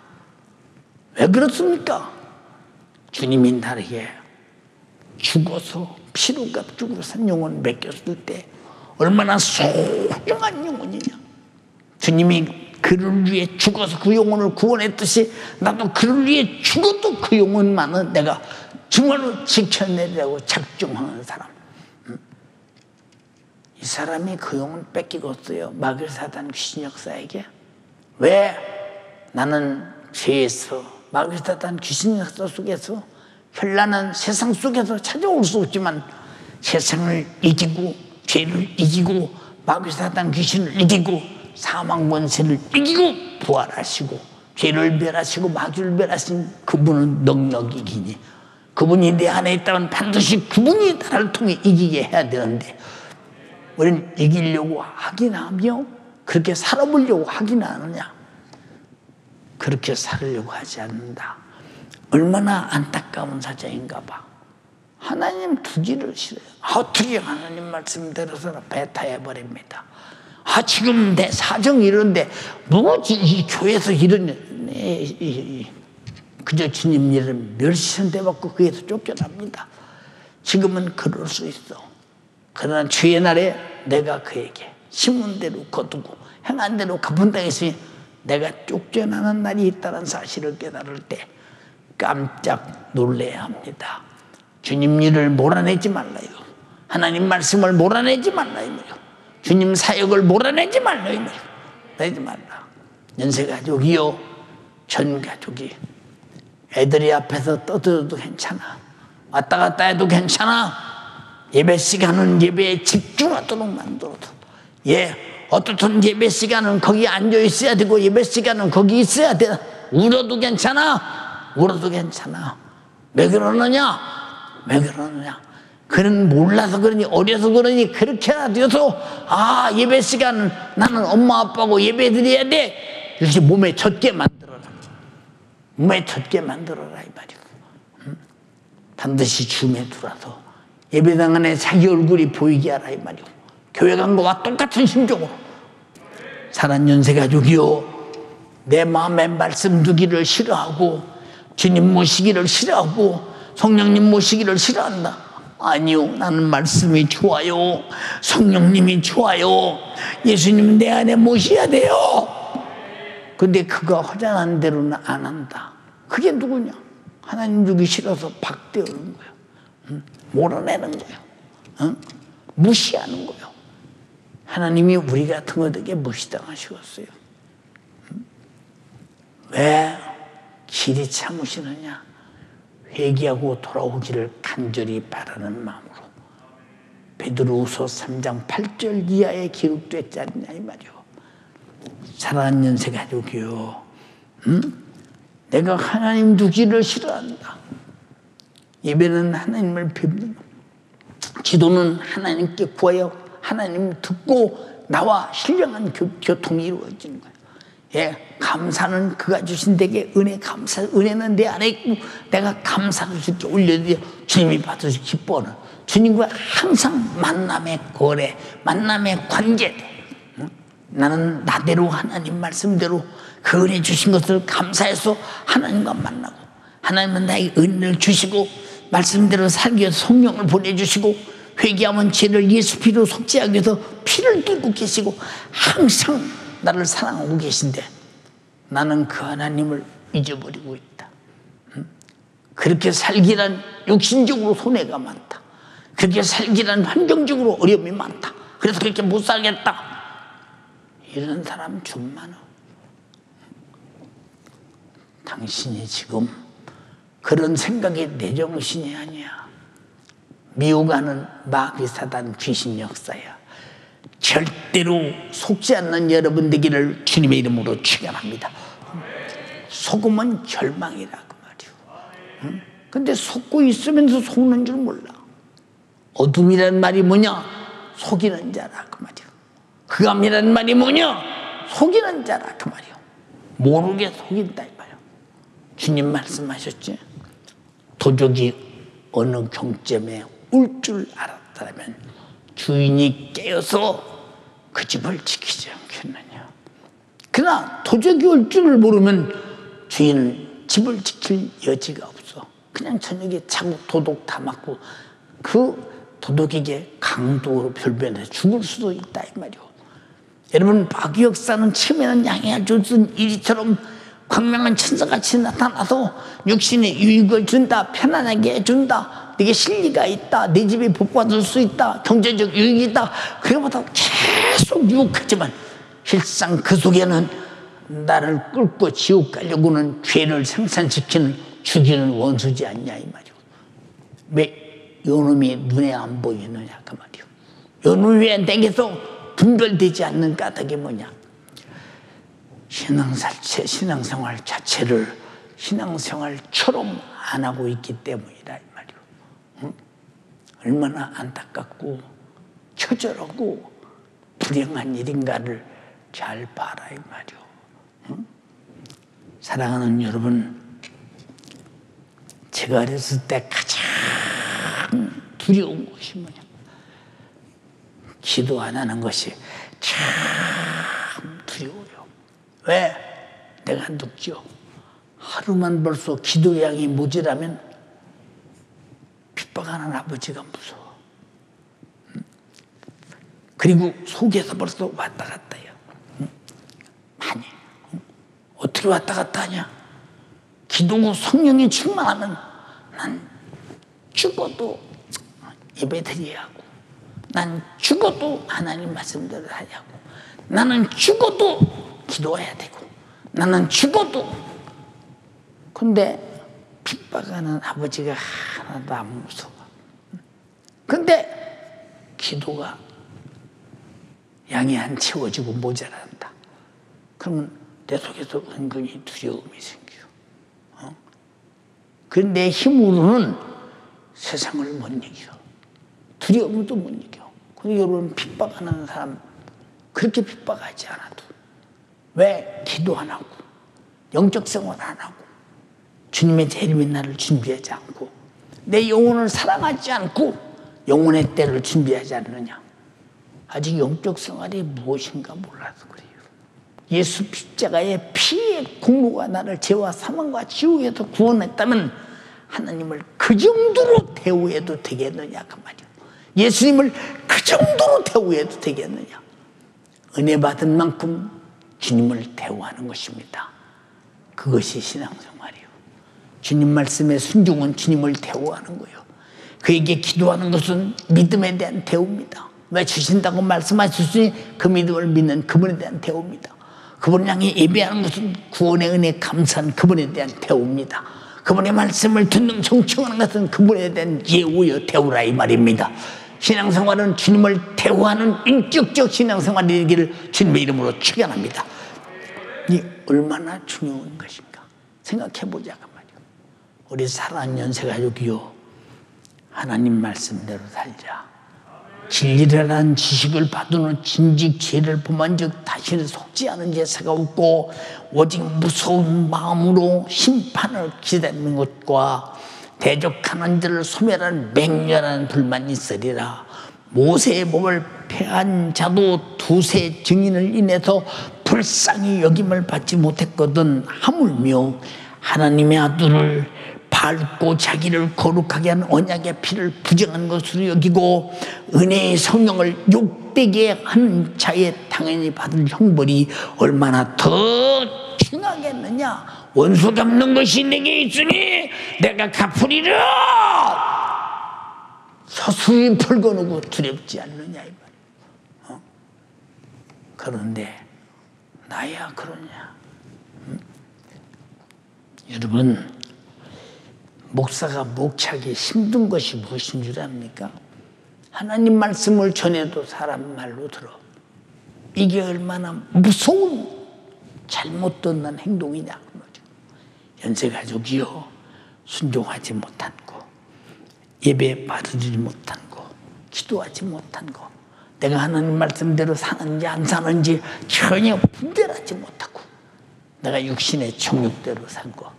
왜 그렇습니까? 주님이 나에게 죽어서 피로값죽으로 산 영혼 맡겼을 때 얼마나 소중한 영혼이냐. 주님이 그를 위해 죽어서 그 영혼을 구원했듯이 나도 그를 위해 죽어도 그 영혼만은 내가 정말로 지켜내려고 작정하는 사람. 이 사람이 그 영혼 뺏기겠어요? 마귀 사단 귀신 역사에게? 왜? 나는 죄에서 마귀 사단 귀신 역사 속에서 현란한 세상 속에서 찾아올 수 없지만 세상을 이기고 죄를 이기고 마귀 사단 귀신을 이기고 사망 권세를 이기고 부활하시고 죄를 멸하시고 마귀를 멸하신 그분은 넉넉히 이기니 그분이 내 안에 있다면 반드시 그분이 나를 통해 이기게 해야 되는데 우리는 이기려고 하긴 하며 그렇게 살아보려고 하긴 하느냐? 그렇게 살려고 하지 않는다. 얼마나 안타까운 사정인가 봐. 하나님 두기를 싫어요. 어떻게 하나님 말씀대로서는 배타해버립니다. 지금 내 사정이 이런데 뭐지 이 교회에서 이런 그저 주님 일을 멸시선대 받고 거기에서 쫓겨납니다. 지금은 그럴 수 있어. 그러나 주의 날에 내가 그에게 심은 대로 거두고 행한 대로 갚은당했으니 내가 쫓겨나는 날이 있다는 사실을 깨달을 때 깜짝 놀라야 합니다. 주님 일을 몰아내지 말라요. 하나님 말씀을 몰아내지 말라요. 주님 사역을 몰아내지 말라요. 내지 말라. 연세가족이요, 전가족이 애들이 앞에서 떠들어도 괜찮아. 왔다 갔다 해도 괜찮아. 예배 시간은 예배에 집중하도록 만들어도. 어떻든 예배 시간은 거기 앉아 있어야 되고 예배 시간은 거기 있어야 돼. 울어도 괜찮아. 울어도 괜찮아. 왜 그러느냐? 왜 그러느냐? 그는 몰라서 그러니 어려서 그러니 그렇게라도 해서 예배 시간은 나는 엄마 아빠고 예배 드려야 돼. 이렇게 몸에 젖게 만들어라. 몸에 젖게 만들어라 이 말이고. 반드시 줌에 들어서 예배당 안에 자기 얼굴이 보이게 하라 이 말이고. 교회 간 거와 똑같은 심정으로 사랑 연세가족이요, 내 마음에 말씀 두기를 싫어하고 주님 모시기를 싫어하고 성령님 모시기를 싫어한다. 아니요, 나는 말씀이 좋아요. 성령님이 좋아요. 예수님 내 안에 모셔야 돼요. 근데 그거 허장한 대로는 안 한다. 그게 누구냐? 하나님 두기 싫어서 박대하는 거예요. 몰아내는 거예요. 무시하는 거예요. 하나님이 우리 같은 것에게 무시당하시겠어요? 왜 길이 참으시느냐? 회개하고 돌아오기를 간절히 바라는 마음으로. 베드로후서 3장 8절 이하에 기록됐지 않냐 이 말이요. 사랑하는 연세가족이요, 내가 하나님 두기를 싫어한다. 예배는 하나님을 뵙는 것, 기도는 하나님께 구하여 하나님 듣고 나와 신령한 교통이 이루어지는 거예요. 감사는 그가 주신 데게 은혜는 내 안에 있고 내가 감사를 주께 올려드려 주님이 받으시고 기뻐하는 주님과 항상 만남의 거래, 만남의 관계. 나는 나대로 하나님 말씀대로 그 은혜 주신 것을 감사해서 하나님과 만나고, 하나님은 나에게 은혜를 주시고 말씀대로 살기 위해서 성령을 보내주시고, 회개하면 죄를 예수 피로 속죄하기 위해서 피를 뚫고 계시고 항상 나를 사랑하고 계신데, 나는 그 하나님을 잊어버리고 있다. 그렇게 살기란 육신적으로 손해가 많다. 그렇게 살기란 환경적으로 어려움이 많다. 그래서 그렇게 못 살겠다. 이런 사람 좀 많아. 당신이 지금 그런 생각이 내 정신이 아니야. 미혹하는 마귀 사단 귀신 역사야. 절대로 속지 않는 여러분 되기를 주님의 이름으로 축원합니다. 속으면 절망이라 그 말이오. 근데 속고 있으면서 속는 줄 몰라. 어둠이란 말이 뭐냐? 속이는 자라 그 말이오. 흑암이란 말이 뭐냐? 속이는 자라 그 말이오. 모르게 속인다 이 말이오. 주님 말씀하셨지? 도적이 어느 경점에 올 줄 알았다면 주인이 깨어서 그 집을 지키지 않겠느냐. 그러나 도적이 올 줄을 모르면 주인은 집을 지킬 여지가 없어. 그냥 저녁에 자국 도둑 다 맞고 그 도둑에게 강도로 변변해서 죽을 수도 있다 이 말이오. 여러분, 마귀 역사는 처음에는 양해할 줬던 일처럼 광명한 천사같이 나타나서 육신에 유익을 준다, 편안하게 해준다, 네게 실리가 있다, 네 집에 복받을 수 있다, 경제적 유익이 있다, 그거보다 계속 유혹하지만 실상 그 속에는 나를 끌고 지옥 가려고는 죄를 생산시키는 죽이는 원수지 않냐 이 말이오. 왜 요놈이 눈에 안 보이느냐 그 말이오. 요놈이 왜 내게서 분별되지 않는 까닭이 뭐냐? 신앙생활 자체를 신앙생활처럼 안 하고 있기 때문이다 이 말이오. 응? 얼마나 안타깝고 처절하고 불행한 일인가를 잘 봐라 이 말이오. 응? 사랑하는 여러분, 제가 어렸을 때 가장 두려운 것이 뭐냐? 기도 안 하는 것이 참 두려워요. 왜? 내가 늙죠. 하루만 벌써 기도량이 모자라면 핍박하는 아버지가 무서워. 그리고 속에서 벌써 왔다 갔다 해요. 많이. 어떻게 왔다 갔다 하냐? 기도 성령이 충만하면 난 죽어도 예배드려야 하고, 난 죽어도 하나님 말씀대로 하냐고, 나는 죽어도 기도해야 되고, 나는 죽어도. 근데 핍박하는 아버지가 하나도 안 무서워. 근데 기도가 양이 안 채워지고 모자란다. 그러면 내 속에서 은근히 두려움이 생겨. 그 내 힘으로는 세상을 못 이겨. 두려움도 못 이겨. 그리고 여러분, 핍박하는 사람 그렇게 핍박하지 않아도, 왜 기도 안 하고 영적 생활 안 하고 주님의 재림의 날을 준비하지 않고 내 영혼을 사랑하지 않고 영혼의 때를 준비하지 않느냐? 아직 영적 생활이 무엇인가 몰라서 그래요. 예수 십자가의 피의 공로가 나를 죄와 사망과 지옥에서 구원했다면 하나님을 그 정도로 대우해도 되겠느냐 그 말이에요. 예수님을 그 정도로 대우해도 되겠느냐? 은혜 받은 만큼 주님을 대우하는 것입니다. 그것이 신앙생활이에요. 주님 말씀의 순종은 주님을 대우하는 거예요. 그에게 기도하는 것은 믿음에 대한 대우입니다. 왜 주신다고 말씀하셨으니 그 믿음을 믿는 그분에 대한 대우입니다. 그분을 향해 예배하는 것은 구원의 은혜 감사한 그분에 대한 대우입니다. 그분의 말씀을 듣는 경청하는 것은 그분에 대한 예우여 대우라 이 말입니다. 신앙생활은 주님을 대우하는 인격적 신앙생활이 되기를 주님의 이름으로 축원합니다. 이 얼마나 중요한 것인가 생각해보자 그 말이에요. 우리 사랑하는 연세가족이요, 하나님 말씀대로 살자. 진리라는 지식을 받은 진직 죄를 범한 적 다시는 속지 않은 제사가 없고 오직 무서운 마음으로 심판을 기다리는 것과 대적하는 자를 소멸하는 맹렬한 불만이 있으리라. 모세의 몸을 패한 자도 두세 증인을 인해서 불쌍히 여김을 받지 못했거든 하물며 하나님의 아들을 밟고 자기를 거룩하게 한 언약의 피를 부정한 것으로 여기고 은혜의 성령을 욕되게 한 자에 당연히 받을 형벌이 얼마나 더 중하겠느냐. 원수 갚는 것이 내게 있으니 내가 갚으리라. 서서히 펄거누고 두렵지 않느냐 이 말이야. 그런데 나야 그러냐? 여러분, 목사가 목차기 힘든 것이 무엇인 줄 압니까? 하나님 말씀을 전해도 사람 말로 들어. 이게 얼마나 무서운 잘못 듣는 행동이냐. 연세가족이요, 순종하지 못한 거, 예배 받아주지 못한 거, 기도하지 못한 거, 내가 하나님 말씀대로 사는지 안 사는지 전혀 분별하지 못하고 내가 육신의 정욕대로 산 거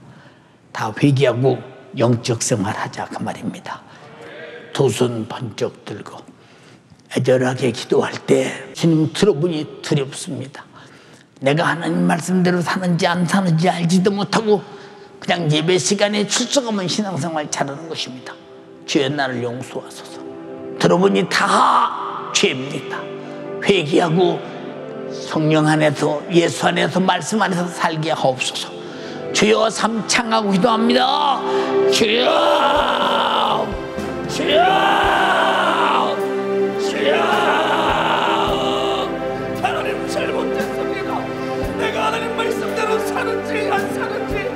다 회개하고 영적 생활하자 그 말입니다. 두 손 번쩍 들고 애절하게 기도할 때 주님 들어보니 두렵습니다. 내가 하나님 말씀대로 사는지 안 사는지 알지도 못하고 그냥 예배 시간에 출석하면 신앙생활 잘하는 것입니다. 주여 나를 용서하소서. 들어보니 다 죄입니다. 회개하고 성령 안에서 예수 안에서 말씀 안에서 살게 하옵소서. 주여 삼창하고 기도합니다. 주여 주여 주여. 하나님 잘못했습니다. 내가 하나님 말씀대로 사는지 안 사는지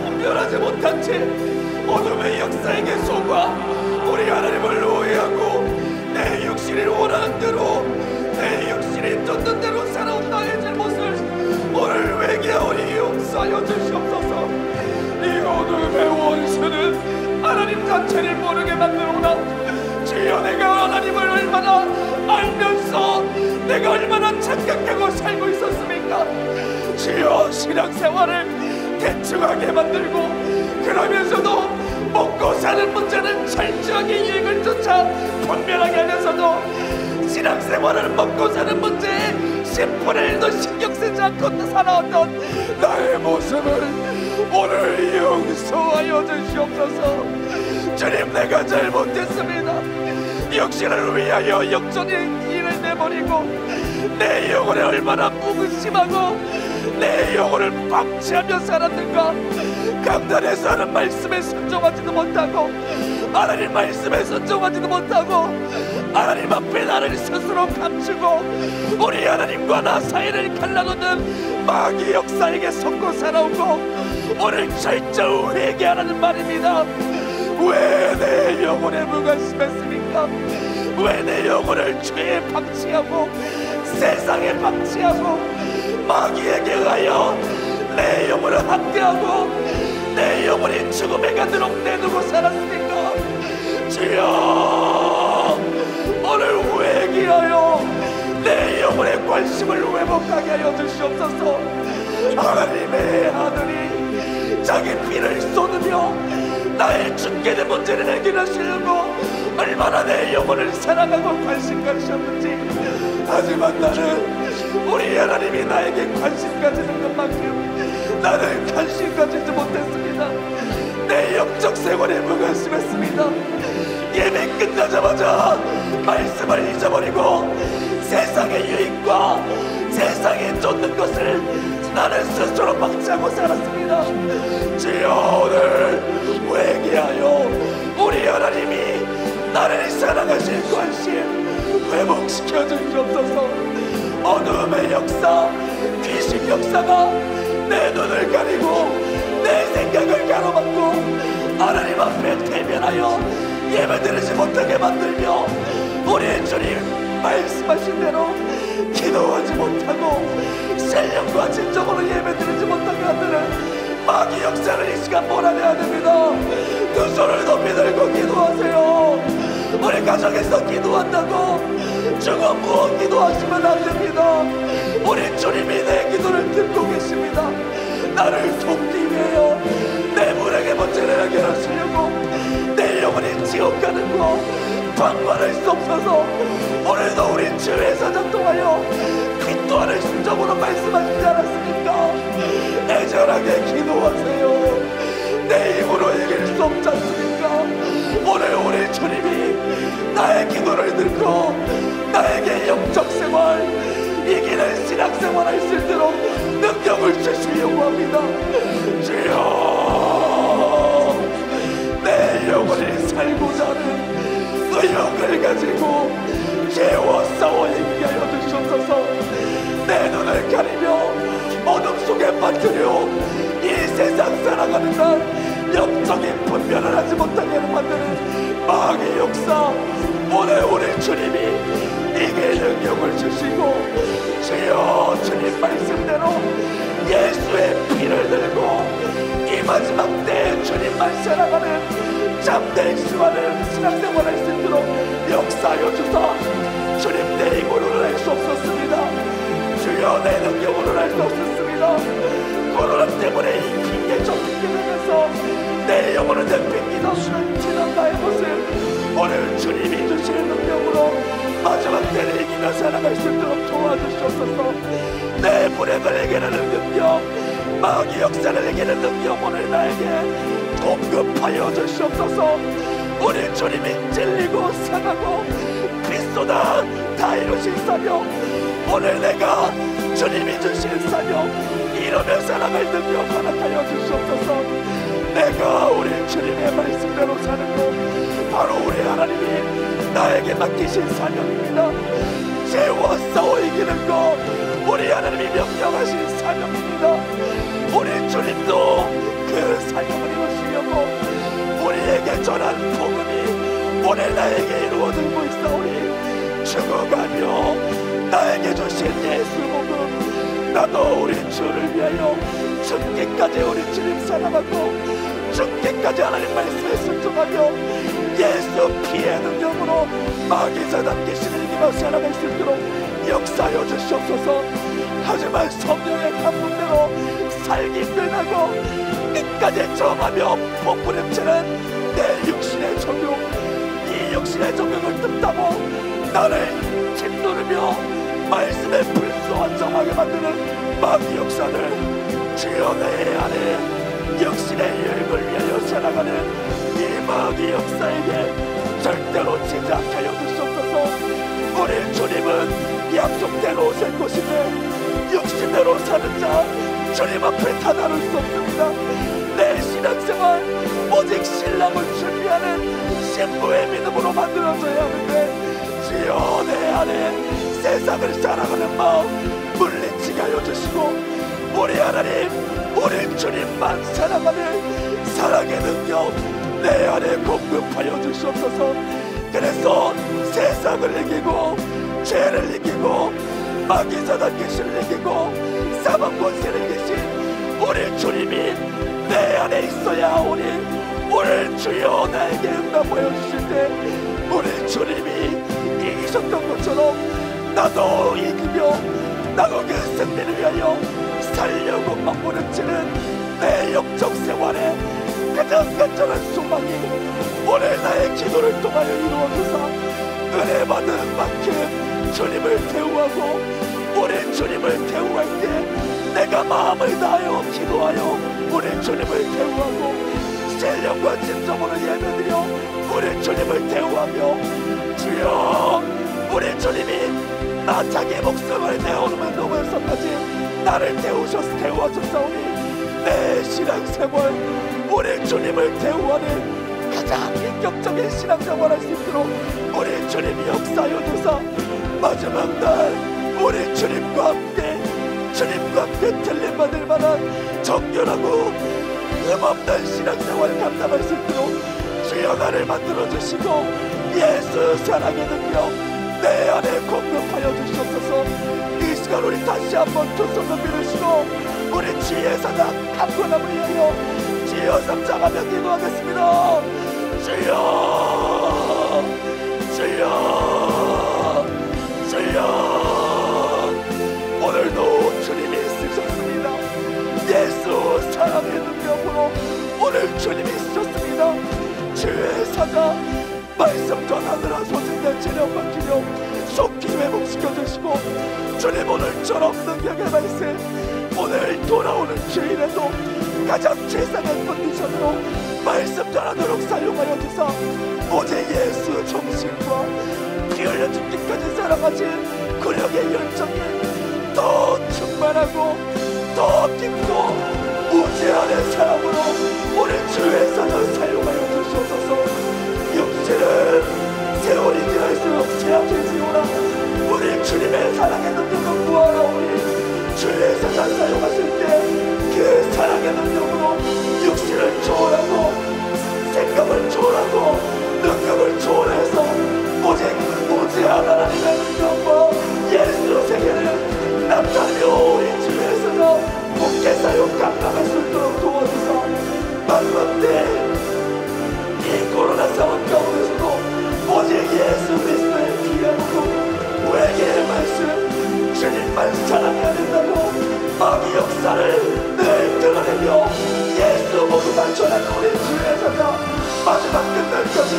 분별하지 못한 채 어둠의 역사에게 속아 우리 하나님을 오해하고 내 육신이 원하는 대로 내 육신이 쫓는 대로 살아온 나의 잘못을 오늘 회개하오니 용서하여 주시옵소서. 이 어둠의 원수는 하나님 자체를 모르게 만들어오나 주여 내가 하나님을 얼마나 알면서 내가 얼마나 착각하고 살고 있었습니까? 주여 신앙생활을 대충하게 만들고 그러면서도 먹고 사는 문제는 철저하게 이익을 쫓아 분별하게 하면서도 신앙생활을 먹고 사는 문제에 10분의 1도 신경 쓰지 않고 살아왔던 나의 모습을 오늘 용서하여 주시옵소서. 주님 내가 잘못했습니다. 육신을 위하여 역전의 일을 내버리고 내 영혼에 얼마나 무관심하고 내 영혼을 방치하며 살았는가. 강단에서 하는 말씀에 순종하지도 못하고 하나님 말씀에 순종하지도 못하고 하나님 앞에 나를 스스로 감추고 우리 하나님과 나 사이를 갈라놓는 마귀 역사에게 속고 살아오고 오늘 철저히 회개하라는 말입니다. 왜 내 영혼에 무관심했습니까? 왜 내 영혼을 죄에 방치하고 세상에 방치하고 마귀에게 의하여 내 영혼을 학대하고 내 영혼이 죽음에 가도록 내두고 살았습니까? 주여 오늘 회개하여 내 영혼의 관심을 회복하게 하여 주시옵소서. 하나님의 아들이 자기 피를 쏟으며 나의 죽게 된 문제를 해결하시려고 얼마나 내 영혼을 사랑하고 관심 가지셨는지. 하지만 나는 우리 하나님이 나에게 관심 가지는 것만큼 나는 관심 가지지 못했습니다. 내 영적 생활에 무관심했습니다. 예배 끝나자마자 말씀을 잊어버리고 세상의 유익과 세상에 쫓는 것을 나는 스스로 방치하고 살았습니다. 주여 오늘 회개하여 우리 하나님이 나를 사랑하실 관심 회복시켜 주시옵소서. 어둠의 역사, 귀신 역사가 내 눈을 가리고 내 생각을 가로막고 하나님 앞에 대면하여 예배드리지 못하게 만들며 우리 주님 말씀하신 대로 기도하지 못하고 신령과 진정으로 예배드리지 못하게 하는 마귀 역사를 이 시간 몰아내야 됩니다. 두 손을 높이 들고 기도하세요. 우리 가정에서 기도한다고 죽은 무엇 기도하시면 안 됩니다. 우리 주님이 내 기도를 듣고 계십니다. 나를 돕기 위하여 내 불행의 문제를 해결하시려고 내 영혼이 지옥 가는 거 방관할 수 없어서 오늘도 우리 주의 사장 통하여 말씀하시지 않았습니까? 애절하게 기도하세요. 내 힘으로 이길 수 없지 않습니까? 오늘 우리 주님이 나의 기도를 듣고 나에게 영적 생활, 이기는 신앙생활 할 수 있도록 능력을 주시려고 합니다. 주여, 내 영혼이 살고자 하는 의욕을 가지고 죄와 싸워 이기게 하여 주시옵소서. 내 눈을 가리며 어둠 속에 빠뜨려 이 세상 살아가는 날 영적인 분별을 하지 못하게 만드는 마귀의 역사, 오늘 우리 주님이 이길 능력을 주시고, 주여, 주님 말씀대로 예수의 피를 들고 이 마지막 때에 주님만 살아가는 참된 수많은 신앙생활 할 수 있도록 역사하여 주사. 주님, 내 힘으로는 할 수 없었습니다. 주여, 내 능력으로는 할 수 없었습니다. 코로나 때문에 이 핑계 저 핑계 되면서 내 영혼을 내팽개쳐 지난 나의 모습, 오늘 주님이 주시는 능력으로 마지막 때를 이기며 살아갈 수 있도록 도와주시옵소서. 내 불행을 이기는 능력, 마귀 역사를 이기는 능력, 오늘 나에게 공급하여 주시옵소서. 우리 주님이 찔리고 상하고 그리스도다 다 이루신 사명, 오늘 내가 주님이 주신 사명 이루며 살아갈 능력 허락하여 주시옵소서. 내가 우리 주님의 말씀대로 사는 것, 바로 우리 하나님이 나에게 맡기신 사명입니다. 죄와 싸워 이기는 것, 우리 하나님이 명령하신 사명입니다. 우리 주님도 그 사명을 이루시려고 우리에게 전한 복음이 오늘 나에게 이루어지고 있사오니, 죽어가며 나에게 주신 예수 복음, 나도 우리 주를 위하여 죽기까지 우리 주님 사랑하고 죽기까지 하나님 말씀에 순종하며 예수 피의 능력으로 마귀 사단 귀신을 이기며 살아갈 수 있도록 역사하여 주시옵소서. 하지만 성령의 감동대로 살기 힘들다고 끝까지 정하며 복부림치는 내 육신의 적용, 이 육신의 적용을 뜯다고 나를 짓누르며 말씀에 불쏘아 정하게 만드는 마귀 역사를 주여, 내 안에 영신의 유익을 위하여 살아가는 이 마귀 역사에게 절대로 지지 않게 하여 주시옵소서. 우리 주님은 약속대로 오실 것인데 육신대로 사는 자 주님 앞에 다다를 수 없습니다. 내 신앙생활 오직 신랑을 준비하는 신부의 믿음으로 만들어져야 하는데, 주여, 내 안에 세상을 사랑하는 마음 물리치게 하여 주시고, 우리 하나님, 우리 주님만 사랑하는 사랑의 능력 내 안에 공급하여 주시옵소서. 그래서 세상을 이기고 죄를 이기고 마귀 사단 귀신을 이기고 사망 권세를 이기신 우리 주님이 내 안에 있어야 하오니, 오늘 주여 나에게 응답하여 주실 때 우리 주님이 이기셨던 것처럼 나도 이기며 나도 그 승리를 위하여 살려고 막부름치는 내 영적 생활에 가장 간절한 소망이 오늘 나의 기도를 통하여 이루어져서 은혜 받는 만큼 주님을 대우하고, 우리 주님을 대우할 때 내가 마음을 다하여 기도하여 우리 주님을 대우하고 신령과 진정으로 예배드려 우리 주님을 대우하며, 주여, 우리 주님이 나 자기 목숨을 내어놓으면 놓으면서까지 나를 대우하셨사오니 내 신앙생활 우리 주님을 대우하는 가장 인격적인 신앙생활 할 수 있도록 우리 주님이 역사하여 주사 마지막 날 우리 주님과 함께 틀림받을 만한 정결하고 흠없는 신앙생활을 감당할 수 있도록 주여 나를 만들어주시고 예수 사랑의 능력 내 안에 공급하여 주시옵소서. 이 시간 우리 다시 한번 두 손을 밀으시고 우리 주의 사랑 강건함을 위하여 주여 삼장하며 기도하겠습니다. 주여, 주여, 주여. 오늘도 주님이 쓰셨습니다. 예수 사랑의 능력으로 오늘 주님이 쓰셨습니다. 주의 사자 말씀 전하느라 소진된 체력과 기력 속히 회복시켜 주시고 주님 오늘 처럼 능력의 말씀, 오늘 돌아오는 주일에도 가장 최상의 컨디션으로 말씀 전하도록 사용하여 주사 오직 예수 정신과 피 흘려 죽기까지 사랑하신 구력의 열정에 더 충만하고 더 깊고 무제한의 사랑으로 우리 주에서도 사용하여 주시옵소서. 육체는 세월이 지날수록 쇠약해지오라. 우리 주님의 사랑의 능력은 무한하오니 주에서 다 사용하실 때 그 사랑의 능력으로 육신을 초월하고 생각을 초월하고 능력을 초월해서 오직 무제한 하나님의 능력과 예수 세계를 나타내어 우리 주에서도 목회 사용 감당할 수 있도록 도와주사 만반대 이 코로나 상황 가운데서도 오직 예수 그리스도의 귀하고 우리에게 말씀 주님만 사랑해야 된다고 마귀 역사를 늘 드러내며 예수 복음만 전하는 우리 주에서도 마지막 끝날까지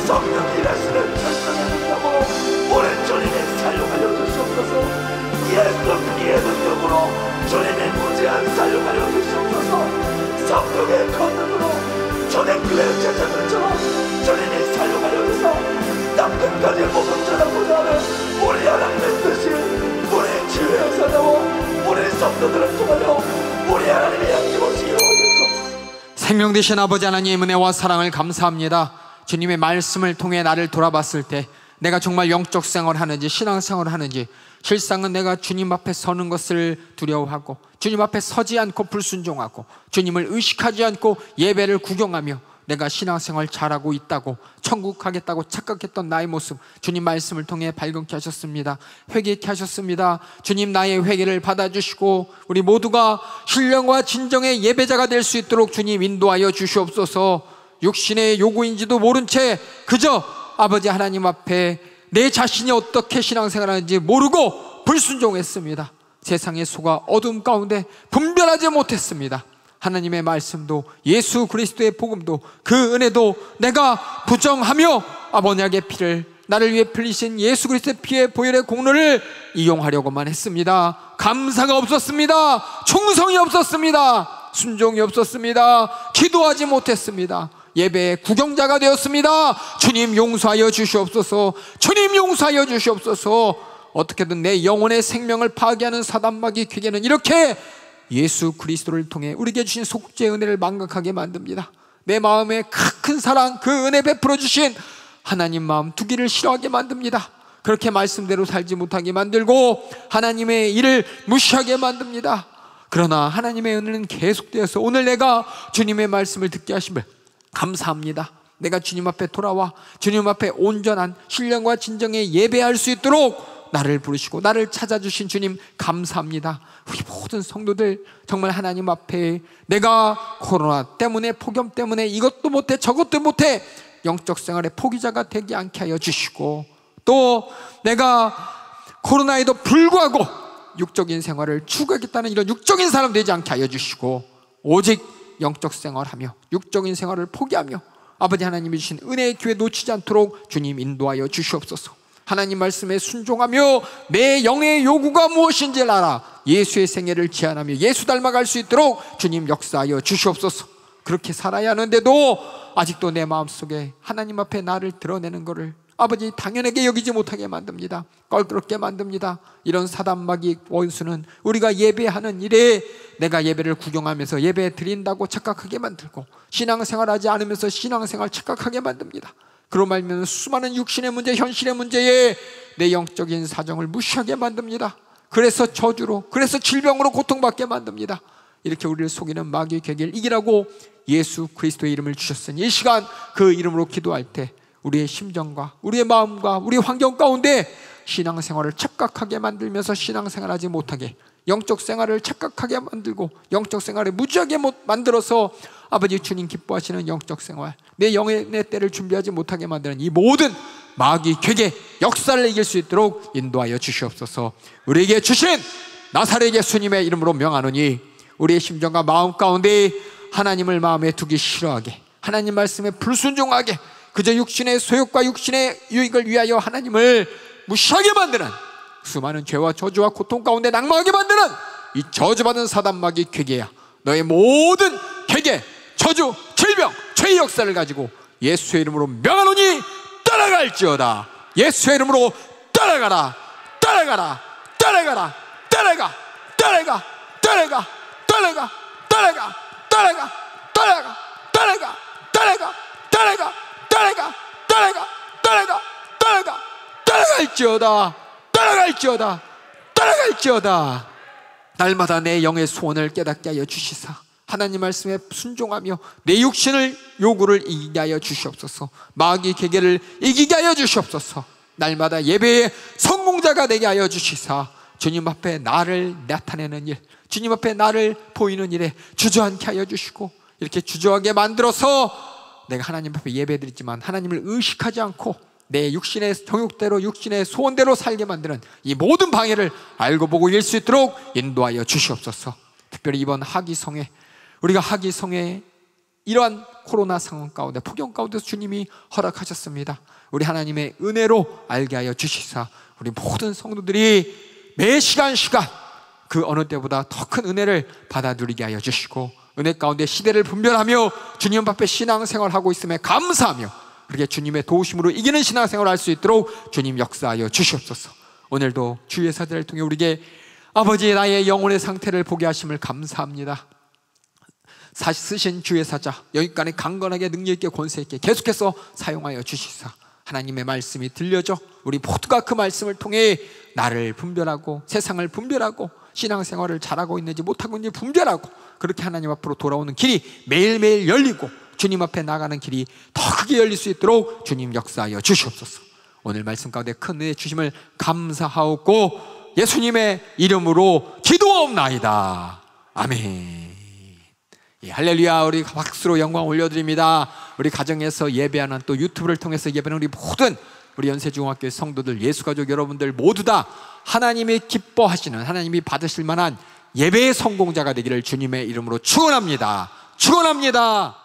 성령 일하시는 절성의 능력으로 우리 주님이 사용하여 주시옵소서. 예수 그리스도의 능력으로 주님의 무제한 사용하여 주시옵소서. 성령의 권능으로 초대교회 제자들처럼 주님이 사용하여 주사 땅 끝까지 복음 전하고자 하는 우리 하나님의 뜻이 우리 주에서 나와 우리 성도들을 통하여 우리 하나님의 양심없이 이루어 주시옵소서. 생명 되신 아버지 하나님의 은혜와 사랑을 감사합니다. 주님의 말씀을 통해 나를 돌아봤을 때 내가 정말 영적 생활을 하는지 신앙생활을 하는지, 실상은 내가 주님 앞에 서는 것을 두려워하고 주님 앞에 서지 않고 불순종하고 주님을 의식하지 않고 예배를 구경하며 내가 신앙생활 잘하고 있다고 천국 가겠다고 착각했던 나의 모습, 주님 말씀을 통해 발견케 하셨습니다. 회개케 하셨습니다. 주님, 나의 회개를 받아주시고 우리 모두가 신령과 진정의 예배자가 될 수 있도록 주님 인도하여 주시옵소서. 육신의 요구인지도 모른 채 그저 아버지 하나님 앞에 내 자신이 어떻게 신앙생활하는지 모르고 불순종했습니다. 세상의 소가 어둠 가운데 분별하지 못했습니다. 하나님의 말씀도 예수 그리스도의 복음도 그 은혜도 내가 부정하며 아버지의 피를, 나를 위해 흘리신 예수 그리스도의 피의 보혈의 공로를 이용하려고만 했습니다. 감사가 없었습니다. 충성이 없었습니다. 순종이 없었습니다. 기도하지 못했습니다. 예배의 구경자가 되었습니다. 주님 용서하여 주시옵소서. 주님 용서하여 주시옵소서. 어떻게든 내 영혼의 생명을 파괴하는 사단마귀 괴계는 이렇게 예수 그리스도를 통해 우리에게 주신 속죄의 은혜를 망각하게 만듭니다. 내 마음에 큰 사랑, 그 은혜 베풀어 주신 하나님 마음 두기를 싫어하게 만듭니다. 그렇게 말씀대로 살지 못하게 만들고 하나님의 일을 무시하게 만듭니다. 그러나 하나님의 은혜는 계속되어서 오늘 내가 주님의 말씀을 듣게 하심을 감사합니다. 내가 주님 앞에 돌아와 주님 앞에 온전한 신령과 진정의 예배할 수 있도록 나를 부르시고 나를 찾아주신 주님 감사합니다. 우리 모든 성도들 정말 하나님 앞에 내가 코로나 때문에, 폭염 때문에 이것도 못해 저것도 못해 영적 생활의 포기자가 되지 않게 하여 주시고, 또 내가 코로나에도 불구하고 육적인 생활을 추구하겠다는 이런 육적인 사람 되지 않게 하여 주시고, 오직 영적 생활하며 육적인 생활을 포기하며 아버지 하나님이 주신 은혜의 기회 놓치지 않도록 주님 인도하여 주시옵소서. 하나님 말씀에 순종하며 내 영의 요구가 무엇인지를 알아 예수의 생애를 제안하며 예수 닮아갈 수 있도록 주님 역사하여 주시옵소서. 그렇게 살아야 하는데도 아직도 내 마음속에 하나님 앞에 나를 드러내는 것을 아버지 당연하게 여기지 못하게 만듭니다. 껄끄럽게 만듭니다. 이런 사단마귀 원수는 우리가 예배하는 일에 내가 예배를 구경하면서 예배 드린다고 착각하게 만들고, 신앙생활하지 않으면서 신앙생활 착각하게 만듭니다. 그로 말미암아 수많은 육신의 문제, 현실의 문제에 내 영적인 사정을 무시하게 만듭니다. 그래서 저주로, 그래서 질병으로 고통받게 만듭니다. 이렇게 우리를 속이는 마귀의 계기를 이기라고 예수 그리스도의 이름을 주셨으니 이 시간 그 이름으로 기도할 때 우리의 심정과 우리의 마음과 우리의 환경 가운데 신앙생활을 착각하게 만들면서 신앙생활하지 못하게, 영적 생활을 착각하게 만들고 영적 생활을 무지하게 만들어서 아버지 주님 기뻐하시는 영적 생활, 내 영의 때를 준비하지 못하게 만드는 이 모든 마귀 괴계 역사를 이길 수 있도록 인도하여 주시옵소서. 우리에게 주신 나사렛 예수님의 이름으로 명하노니 우리의 심정과 마음 가운데 하나님을 마음에 두기 싫어하게, 하나님 말씀에 불순종하게, 그저 육신의 소욕과 육신의 유익을 위하여 하나님을 무시하게 만드는 수많은 죄와 저주와 고통 가운데 낭망하게 만드는 이 저주받은 사단마귀 괴계야, 너의 모든 괴계, 저주, 질병, 죄의 역사를 가지고 예수의 이름으로 명하노니 떠나갈지어다. 예수의 이름으로 떠나가라, 떠나가라, 떠나가라, 떠나가, 떠나가, 떠나가, 떠나가, 떠나가, 떠나가, 떠나가, 떠나가, 떠나가, 떠나가, 떠나가, 떠나가, 떠나가, 떠나가, 떠나갈지어다, 떠나갈지어다, 떠나갈지어다. 날마다 내 영의 소원을 깨닫게 하여 주시사 하나님 말씀에 순종하며 내 육신을 요구를 이기게 하여 주시옵소서. 마귀 계계를 이기게 하여 주시옵소서. 날마다 예배의 성공자가 되게 하여 주시사 주님 앞에 나를 나타내는 일, 주님 앞에 나를 보이는 일에 주저앉게 하여 주시고, 이렇게 주저하게 만들어서 내가 하나님 앞에 예배드리지만 하나님을 의식하지 않고 내 육신의 정욕대로, 육신의 소원대로 살게 만드는 이 모든 방해를 알고 보고 이길 수 있도록 인도하여 주시옵소서. 특별히 이번 하기성에, 우리가 하기성에 이러한 코로나 상황 가운데, 폭염 가운데서 주님이 허락하셨습니다. 우리 하나님의 은혜로 알게 하여 주시사 우리 모든 성도들이 매 시간 그 어느 때보다 더 큰 은혜를 받아 누리게 하여 주시고, 은혜 가운데 시대를 분별하며 주님 앞에 신앙생활하고 있음에 감사하며 그렇게 주님의 도우심으로 이기는 신앙생활을 할 수 있도록 주님 역사하여 주시옵소서. 오늘도 주의 사자를 통해 우리에게 아버지 나의 영혼의 상태를 보게 하심을 감사합니다. 쓰신 주의 사자 여기까지 강건하게 능력있게 권세있게 계속해서 사용하여 주시사 하나님의 말씀이 들려져 우리 모두가 그 말씀을 통해 나를 분별하고 세상을 분별하고 신앙생활을 잘하고 있는지 못하고 있는지 분별하고 그렇게 하나님 앞으로 돌아오는 길이 매일매일 열리고 주님 앞에 나가는 길이 더 크게 열릴 수 있도록 주님 역사하여 주시옵소서. 오늘 말씀 가운데 큰 은혜 주심을 감사하옵고 예수님의 이름으로 기도하옵나이다. 아멘. 예, 할렐루야. 우리 박수로 영광 올려드립니다. 우리 가정에서 예배하는, 또 유튜브를 통해서 예배하는 우리 모든 우리 연세중학교의 성도들, 예수가족 여러분들 모두 다 하나님이 기뻐하시는, 하나님이 받으실 만한 예배의 성공자가 되기를 주님의 이름으로 축원합니다. 축원합니다.